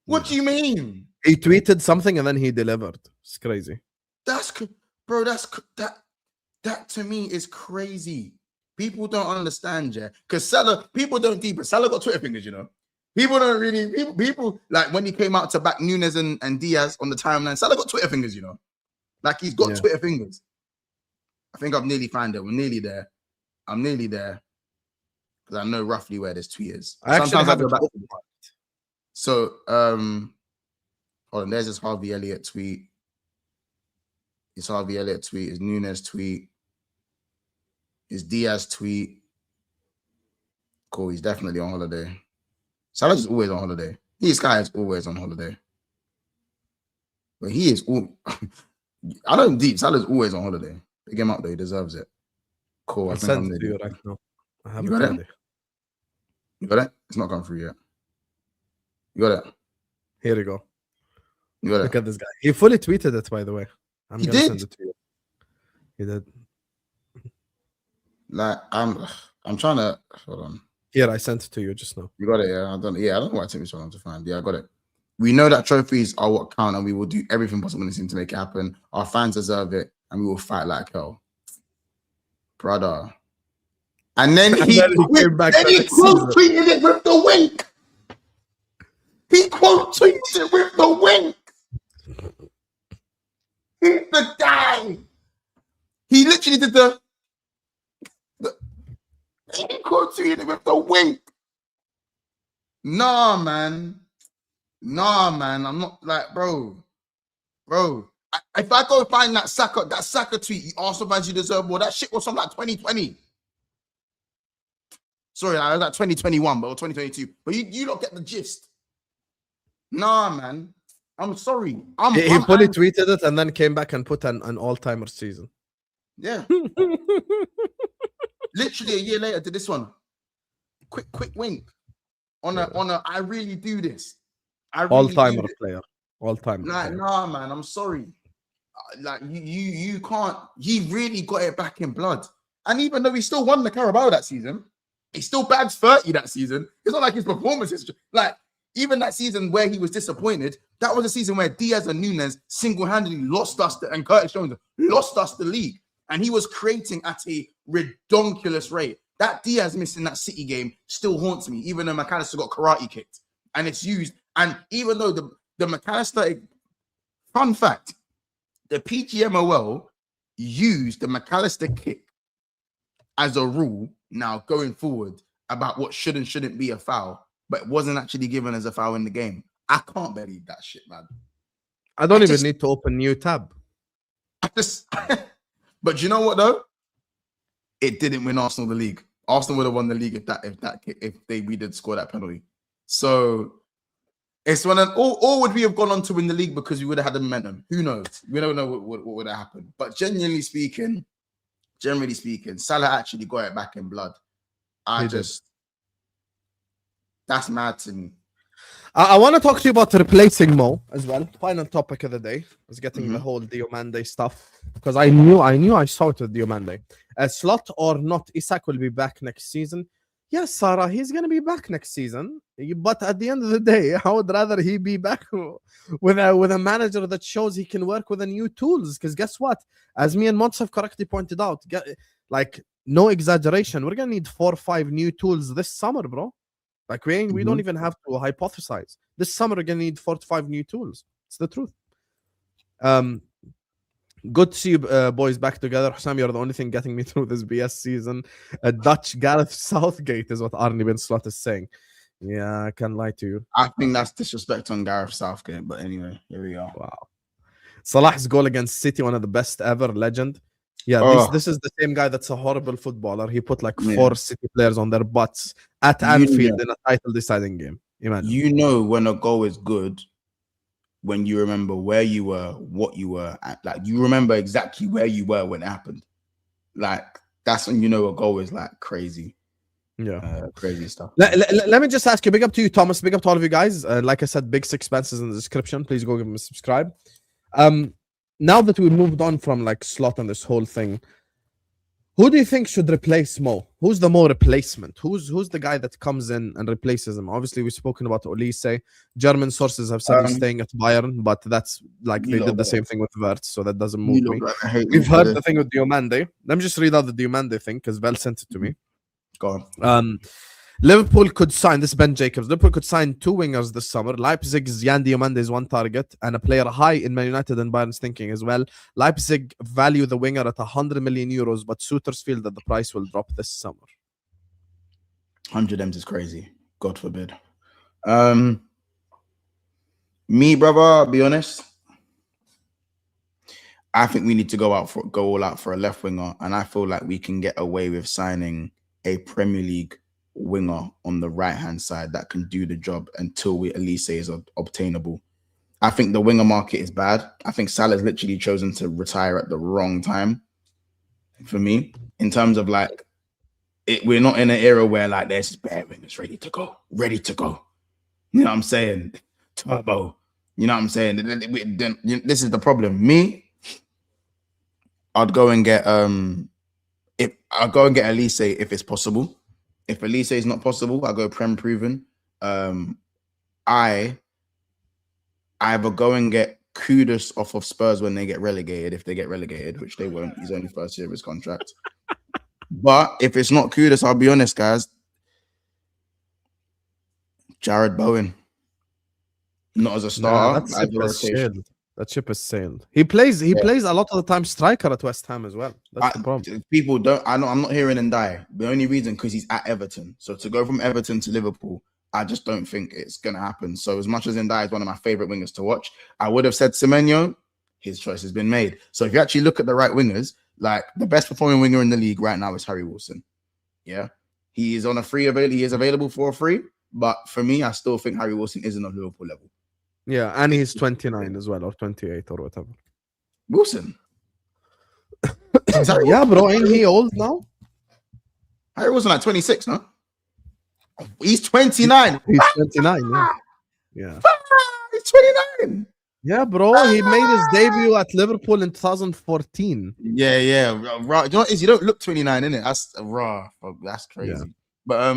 What do you mean? He tweeted something and then he delivered. It's crazy. That to me is crazy. People don't understand, because Salah, people don't deep it. Salah got Twitter fingers, People don't really, people like when he came out to back Nunes and Diaz on the timeline, Salah got Twitter fingers, Like he's got Twitter fingers. I think I've nearly found it. We're nearly there. I'm nearly there because I know roughly where this tweet is. I actually have it back. So, hold on. There's this Harvey Elliott tweet. His Harvey Elliott tweet. His Nunes tweet. His Diaz tweet. Cool. He's definitely on holiday. Salah's always on holiday. This guy is always on holiday. But he is all. I don't deep. Salah's always on holiday. Pick him up though. He deserves it. Cool. I'll send it to you right now. I have it ready. You got it? It's not gone through yet. You got it? Here we go. You got it? Look at this guy. He fully tweeted it, by the way. He did? Send it to you. He did. Like, I'm trying to... Hold on. Here, I sent it to you just now. You got it, yeah? I don't know why it took me so long to find. Yeah, I got it. We know that trophies are what count, and we will do everything possible in this team to make it happen. Our fans deserve it, and we will fight like hell. Brother. And then he came back. Then he quote tweeted it with the wink. He quote tweeted it with the wink. He's the guy. He literally did the he quote tweeted it with the wink. Nah, man. I'm not like, bro. If I go find that Saka tweet, Arsenal fans you deserve more. That shit was from like 2020. Sorry, I was like 2021, but or 2022. But you don't get the gist. Nah, man. I'm sorry. He fully tweeted it and then came back and put an all-timer season. Yeah. Literally a year later to this one. Quick wink. On a I really do this. All-timer player. All-timer. Like, nah, man, I'm sorry. Like you can't. He really got it back in blood. And even though he still won the Carabao that season, He still bags 30 that season. It's not like his performances. Like, even that season where he was disappointed, that was a season where Diaz and Nunes single-handedly lost us, and Curtis Jones lost us the league. And he was creating at a redonkulous rate. That Diaz miss in that City game still haunts me, even though McAllister got karate kicked. And it's used. And even though the McAllister, fun fact, the PGMOL used the McAllister kick as a rule now going forward about what should and shouldn't be a foul, but it wasn't actually given as a foul in the game. I can't believe that shit, man. I don't even need to open new tab. But you know what though? It didn't win Arsenal the league. Arsenal would have won the league if we did score that penalty. So it's when or would we have gone on to win the league because we would have had the momentum? Who knows? We don't know what would have happened. But generally speaking, Salah actually got it back in blood. That's mad to me. I want to talk to you about replacing Mo as well. Final topic of the day was getting the whole Diomande stuff, because I knew I saw it with Diomande. Slot or not, Isak will be back next season. Yes, Sarah, he's going to be back next season. But at the end of the day, I would rather he be back with a manager that shows he can work with the new tools. Because guess what? As me and Monts have correctly pointed out, no exaggeration, we're going to need 4 or 5 new tools this summer, bro. Like, we don't even have to hypothesize. This summer, we're going to need 4 to 5 new tools. It's the truth. Good to see you boys back together. Husam, you're the only thing getting me through this BS season. Dutch Gareth Southgate is what Arne Ben Slot is saying. Yeah, I can't lie to you. I think that's disrespect on Gareth Southgate, but anyway, here we are. Wow. Salah's goal against City, one of the best ever, legend. Yeah, this is the same guy that's a horrible footballer. He put 4 City players on their butts at Anfield in a title-deciding game. Imagine. You know when a goal is good when you remember where you were, what you were at. Like, you remember exactly where you were when it happened. Like, that's when you know a goal is crazy. Yeah, crazy stuff. Let me just ask you, big up to you, Thomas, big up to all of you guys. Like I said, big sixpences in the description. Please go give them a subscribe. Now that we moved on from Slot and this whole thing, who do you think should replace Mo? Who's the Mo replacement? Who's the guy that comes in and replaces him? Obviously, we've spoken about Olise. German sources have said he's staying at Bayern, but that's they did the same thing with Wirtz, so that doesn't move me. We've heard the thing with Diomande. Let me just read out the Diomande thing, because Vel sent it to me. Go on. Liverpool could sign, this is Ben Jacobs, Liverpool could sign 2 wingers this summer. Leipzig's Jan Diomande is 1 target, and a player high in Man United and Bayern's thinking as well. Leipzig value the winger at 100 million euros, but suitors feel that the price will drop this summer. 100 M's is crazy. God forbid. Me, brother, I'll be honest. I think we need to go all out for a left winger, and I feel like we can get away with signing a Premier League winger on the right-hand side that can do the job until Elise is obtainable. I think the winger market is bad. I think Salah's literally chosen to retire at the wrong time for me, in terms of we're not in an era where there's bare wingers ready to go. You know what I'm saying? Turbo. You know what I'm saying? This is the problem. Me, I'd go and get Elise if it's possible. If Elise is not possible, I'll go Prem proven. I either go and get Kudus off of Spurs when they get relegated, if they get relegated, which they won't. He's only first year of his contract. But if it's not Kudus, I'll be honest, guys. Jared Bowen. Not as a starter. That ship has sailed. He plays a lot of the time striker at West Ham as well. That's the problem. People don't. I'm not hearing and die. The only reason because he's at Everton. So to go from Everton to Liverpool, I just don't think it's gonna happen. So as much as Ndiaye is one of my favorite wingers to watch, I would have said Semenyo. His choice has been made. So if you actually look at the right wingers, the best performing winger in the league right now is Harry Wilson. Yeah, he is on a free available. He is available for a free. But for me, I still think Harry Wilson isn't on Liverpool level. Yeah, and he's 29 as well, or 28 or whatever. Wilson. Yeah, bro, ain't he old now? Harry Wilson 26, no? He's 29. He's 29, yeah. Yeah. He's 29. Yeah, bro, he made his debut at Liverpool in 2014. Yeah. Right. You know what it is? You don't look 29, innit? That's raw. That's crazy. But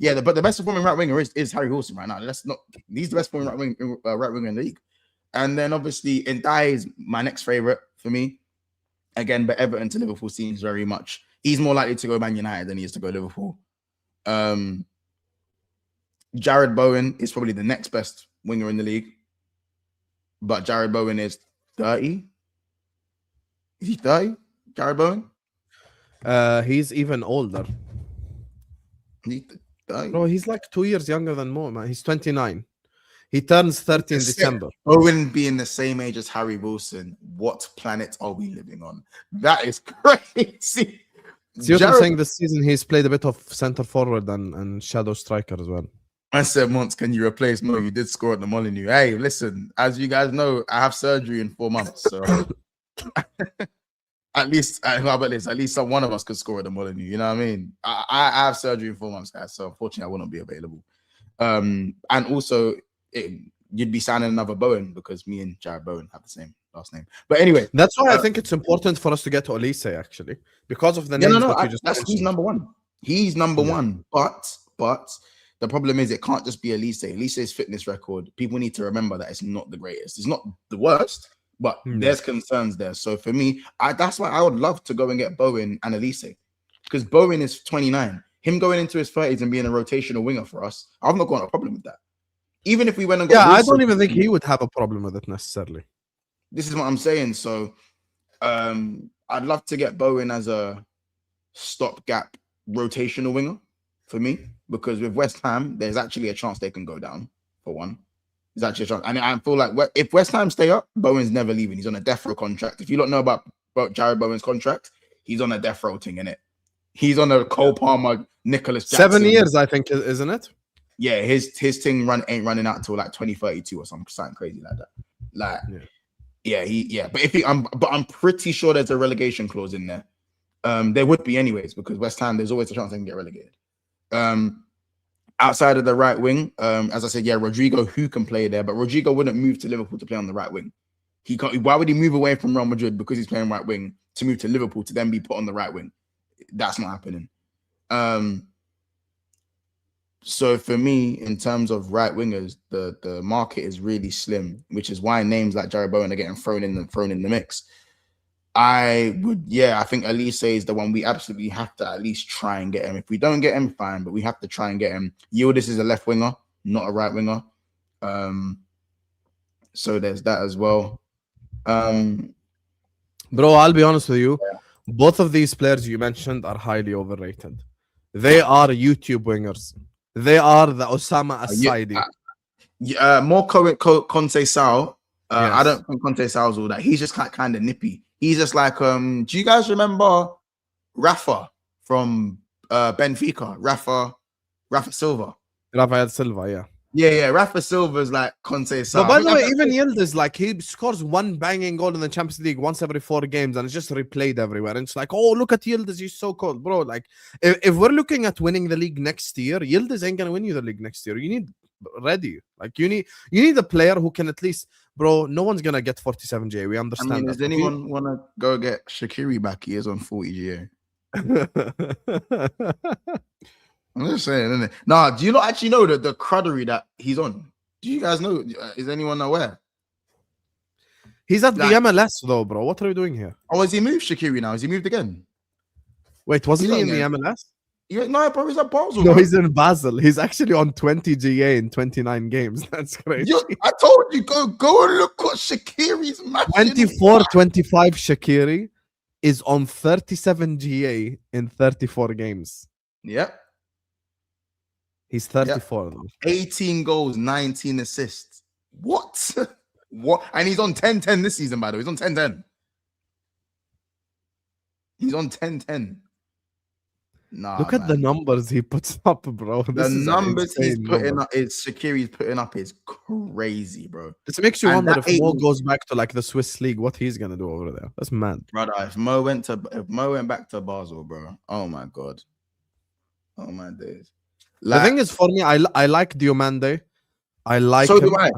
but the best performing right winger is Harry Wilson right now. He's the best performing right winger in the league. And then obviously Ndai is my next favorite for me. Again, but Everton to Liverpool seems very much. He's more likely to go Man United than he is to go Liverpool. Jared Bowen is probably the next best winger in the league. But Jared Bowen is 30. Is he 30? Jared Bowen? He's even older. Bro, he's like 2 years younger than Mo, man. He's 29. He turns 30 in December. Bowen being the same age as Harry Wilson, what planet are we living on? That is crazy. So you're saying this season he's played a bit of center forward and shadow striker as well. I said, Monts, can you replace Mo? You did score at the Molineux. Hey, listen, as you guys know, I have surgery in 4 months. So at least, how about this? At least one of us could score at the Molineux. You know what I mean? I have surgery in 4 months, guys. So unfortunately, I will not be available. And also, you'd be signing another Bowen because me and Jared Bowen have the same last name. But anyway, that's why I think it's important for us to get to Olise actually, because of the names that you just mentioned. He's number one. He's number one. But the problem is it can't just be Olise. Olise's fitness record, people need to remember that it's not the greatest. It's not the worst, but there's concerns there. So for me, that's why I would love to go and get Bowen and Olise, because Bowen is 29. Him going into his 30s and being a rotational winger for us, I've not got a problem with that. Even if we went and got I don't even think he would have a problem with it necessarily. This is what I'm saying. So I'd love to get Bowen as a stopgap rotational winger for me, because with West Ham, there's actually a chance they can go down for one. There's actually a chance. And I feel like if West Ham stay up, Bowen's never leaving. He's on a death row contract. If you don't know about Jared Bowen's contract, he's on a death row thing, innit? He's on a Cole Palmer, Nicholas Jackson. 7 years, I think, isn't it? Yeah, his thing ain't running out till like 2032 or something crazy like that. Like, but I'm pretty sure there's a relegation clause in there. There would be anyways, because West Ham, there's always a chance they can get relegated. Outside of the right wing, as I said, Rodrigo, who can play there, but Rodrigo wouldn't move to Liverpool to play on the right wing. He can't. Why would he move away from Real Madrid because he's playing right wing to move to Liverpool to then be put on the right wing? That's not happening. So for me, in terms of right wingers, the market is really slim, which is why names like Jared Bowen are getting thrown in the mix. I think Olise is the one we absolutely have to at least try and get him. If we don't get him, fine, but we have to try and get him. Yildiz is a left winger, not a right winger. So there's that as well. Bro, I'll be honest with you. Both of these players you mentioned are highly overrated. They are YouTube wingers. They are the Osama Assaidi. More Conte Sal. I don't think Conte Sal's all that. He's just kind of nippy. He's just like, do you guys remember Rafa from Benfica? Rafa Silva. Rafael Silva, yeah. Yeah, Rafa Silva's like Conte Sal. But by the way, even Yildiz, like, he scores one banging goal in the Champions League once every 4 games, and it's just replayed everywhere. And it's like, oh, look at Yildiz, he's so cold. Bro, like, if we're looking at winning the league next year, Yildiz ain't gonna win you the league next year. You need ready. Like, you need a player who can at least, bro, no one's gonna get 47 GA. We understand. I mean, that. does anyone want to go get Shaqiri back? He is on 40 GA. I'm just saying, isn't it? Nah, do you not actually know the cruddery that he's on? Do you guys know? Is anyone aware? He's at the MLS though, bro. What are we doing here? Oh, has he moved Shaqiri now? Has he moved again? Wait, wasn't he in the MLS? No, bro, he's at Basel. No, he's in Basel. He's actually on 20 GA in 29 games. That's crazy. I told you, go and look what Shaqiri's match. 24-25 Shaqiri is on 37 GA in 34 games. Yep. He's 34 though. 18 goals, 19 assists. What? What? And he's on 10-10 this season, by the way. He's on 10-10. He's on 10-10. Nah, look at the numbers he puts up, bro. The numbers he's putting up is Shaqiri's putting up is crazy, bro. This makes you wonder if Mo goes back to like the Swiss league, what he's gonna do over there. That's mad, brother. If Mo went back to Basel, bro. Oh my god. Oh my days. Like, the thing is, for me, I like Diomande. I like. So do I.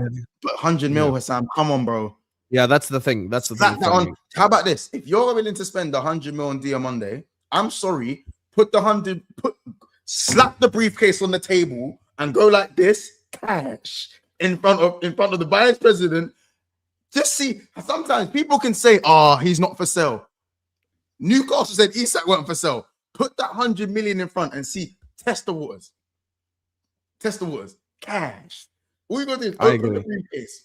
But 100 mil, Husam. Come on, bro. Yeah, that's the thing. That's the thing. How about this? If you're willing to spend 100 mil on Diomande, I'm sorry. Put the 100. slap the briefcase on the table, and go like this, cash, in front of the vice president. Just see, sometimes people can say, "Oh, he's not for sale." Newcastle said Isak weren't for sale. Put that 100 million in front and see. Test the waters. Test the waters. Cash. All you gotta do is open the briefcase.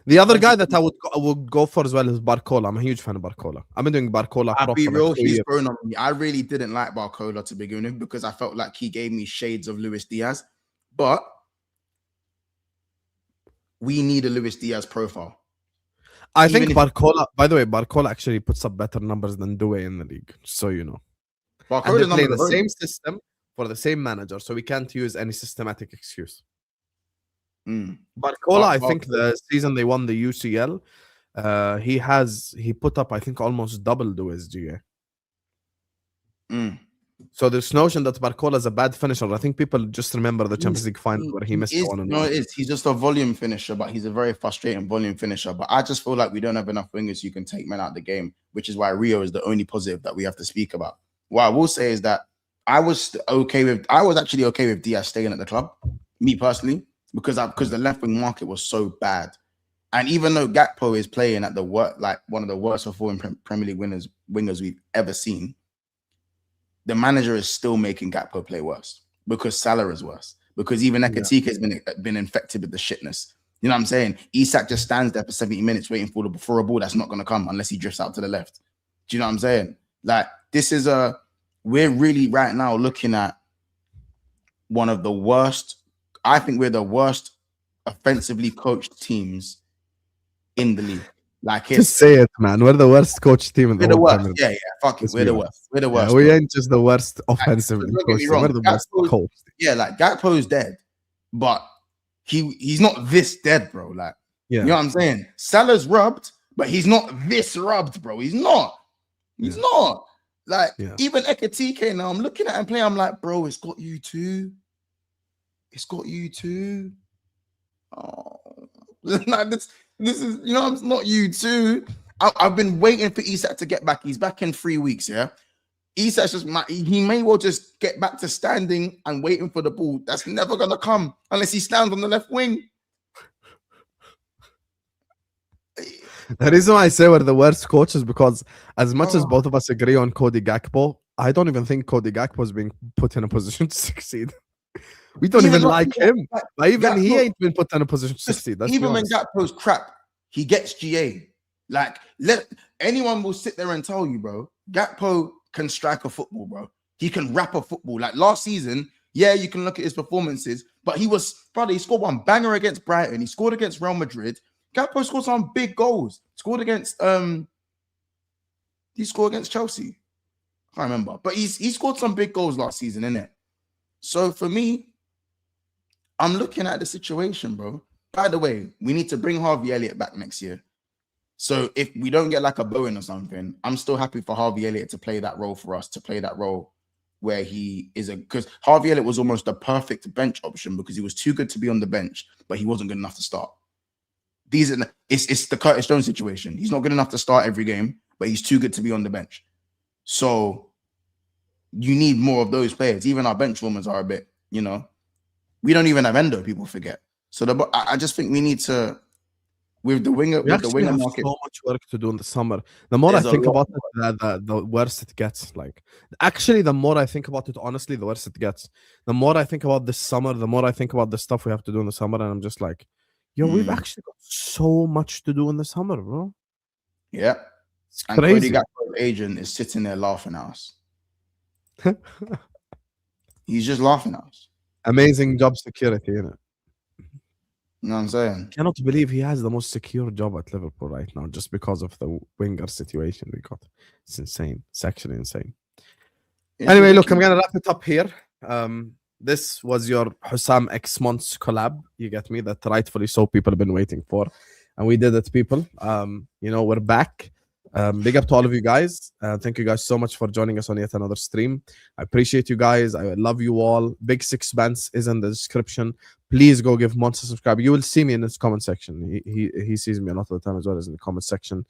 The other guy that I would go for as well is Barcola. I'm a huge fan of Barcola. I've been doing Barcola. I'll be real, he's grown on me. I really didn't like Barcola to begin with because I felt like he gave me shades of Luis Diaz. But we need a Luis Diaz profile. I think Barcola, by the way, Barcola actually puts up better numbers than Doué in the league, so you know. And they play the same system for the same manager, so we can't use any systematic excuse. Barcola, I think the season they won the UCL, he put up, I think, almost double Doué's GA. So this notion that Barcola is a bad finisher, I think people just remember the Champions League final where he missed one. No, it is. He's just a volume finisher, but he's a very frustrating volume finisher. But I just feel like we don't have enough wingers who can take men out of the game, which is why Rio is the only positive that we have to speak about. What I will say is that I was actually okay with Diaz staying at the club, me personally, because the left wing market was so bad. And even though Gakpo is playing at one of the worst performing Premier League wingers we've ever seen, the manager is still making Gakpo play worse because Salah is worse. Because even Ekatike has been infected with the shitness. You know what I'm saying? Isak just stands there for 70 minutes waiting for a ball that's not going to come unless he drifts out to the left. Do you know what I'm saying? Like, we're really right now looking at one of the worst. I think we're the worst offensively coached teams in the league. Like, just say it, man. We're the worst coach team in the world. We're the worst. Yeah. Fuck it. We're the worst. We're the worst. We ain't just the worst offensively. We're the worst coach. Yeah, like Gakpo's dead, but he's not this dead, bro. Like, you know what I'm saying? Salah's rubbed, but he's not this rubbed, bro. He's not. He's not. Like, even Ekatike now, I'm looking at him play. I'm like, bro, it's got you too. It's got you too. Oh, like this is, you know, it's not you too. I've been waiting for Isak to get back. He's back in 3 weeks. Yeah, Isak's he may well just get back to standing and waiting for the ball. That's never gonna come unless he stands on the left wing. The reason why I say we're the worst coaches because as much as both of us agree on Cody Gakpo, I don't even think Cody Gakpo is being put in a position to succeed. We don't even like him. But even he ain't been put in a position to succeed. Even when Gakpo's crap, he gets GA. Like, anyone will sit there and tell you, bro, Gakpo can strike a football, bro. He can rap a football. Like last season, yeah, you can look at his performances, but he scored one banger against Brighton. He scored against Real Madrid. Gakpo scored some big goals. Scored against Chelsea. I can't remember. But he scored some big goals last season, innit? So for me, I'm looking at the situation, bro. By the way, we need to bring Harvey Elliott back next year. So if we don't get like a Bowen or something, I'm still happy for Harvey Elliott to play that role for us, to play that role where he is because Harvey Elliott was almost a perfect bench option because he was too good to be on the bench, but he wasn't good enough to start. It's the Curtis Jones situation. He's not good enough to start every game, but he's too good to be on the bench. So you need more of those players. Even our bench warmers are a bit, you know, we don't even have Endo, people forget. So I just think we need to, with the winger market, so much work to do in the summer. The more I think about it, the worse it gets. Like, actually, the more I think about it, honestly, the worse it gets. The more I think about this summer, the more I think about the stuff we have to do in the summer, and I'm just like, yo, we've actually got so much to do in the summer, bro. Yeah, it's crazy. Cody Gakpo's agent is sitting there laughing at us. He's just laughing at us. Amazing job security, innit? You know what I'm saying? I cannot believe he has the most secure job at Liverpool right now just because of the winger situation we got. It's insane. It's actually insane. Anyway, look, I'm going to wrap it up here. This was your Husam X Monts collab. You get me? That rightfully so people have been waiting for. And we did it, people. You know, we're back. Big up to all of you guys. Thank you guys so much for joining us on yet another stream. I appreciate you guys. I love you all. Big Six Bands is in the description. Please go give Monts a subscribe. You will see me in his comment section. He sees me a lot of the time as well as in the comment section.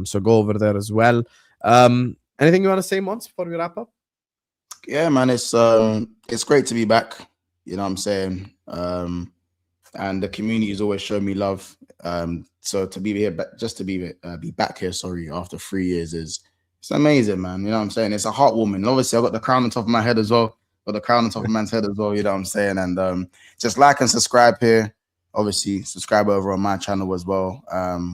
So go over there as well. Anything you want to say, Monts, before we wrap up? Yeah, man, it's great to be back. You know what I'm saying? And the community has always shown me love. So to be here, just to be back here, after 3 years it's amazing, man. You know what I'm saying? It's a heartwarming. Obviously, I got the crown on top of my head as well. Got the crown on top of man's head as well. You know what I'm saying? And just like and subscribe here. Obviously, subscribe over on my channel as well.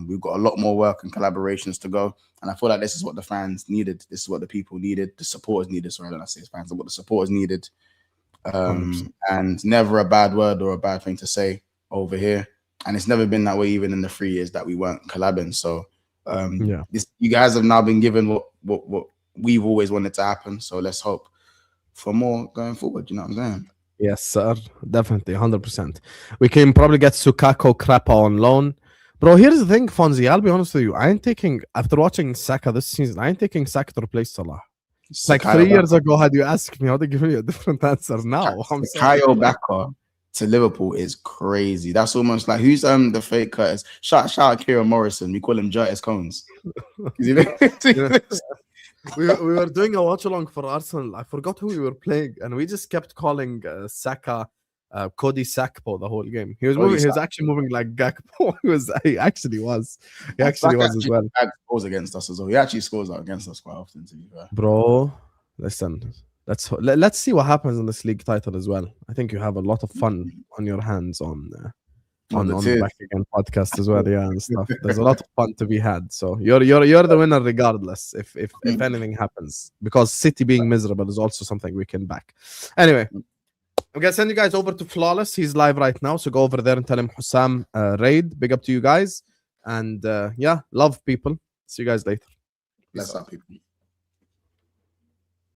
We've got a lot more work and collaborations to go. And I feel like this is what the fans needed. This is what the people needed. The supporters needed. Sorry, don't I say fans? What the supporters needed. And never a bad word or a bad thing to say over here. And it's never been that way even in the 3 years that we weren't collabing. So you guys have now been given what we've always wanted to happen. So let's hope for more going forward. You know what I'm saying? Yes, sir. Definitely, 100%. We can probably get Sukako Krapa on loan. Bro, here's the thing, Fonzie. I'll be honest with you. After watching Saka this season, I ain't taking Saka to replace Salah. It's like 3 years ago, had you asked me, I would have given you a different answer now. Kyle Bakker to Liverpool is crazy. That's almost like, who's the fake Curtis? Shout out Kieran Morrison. We call him Curtis Cones. We were doing a watch along for Arsenal. I forgot who we were playing, and we just kept calling Saka Cody Sakpo the whole game. He was actually moving like Gakpo. He actually was as well. Scores against us as well. He actually scores out against us quite often, to be fair. Bro, listen. Let's see what happens in this league title as well. I think you have a lot of fun on your hands on the Back Again podcast as well, and stuff. There's a lot of fun to be had. So you're the winner regardless if anything happens, because City being miserable is also something we can back. Anyway, I'm gonna send you guys over to Flawless. He's live right now, so go over there and tell him Husam raid. Big up to you guys, and love people. See you guys later. Bless up, people.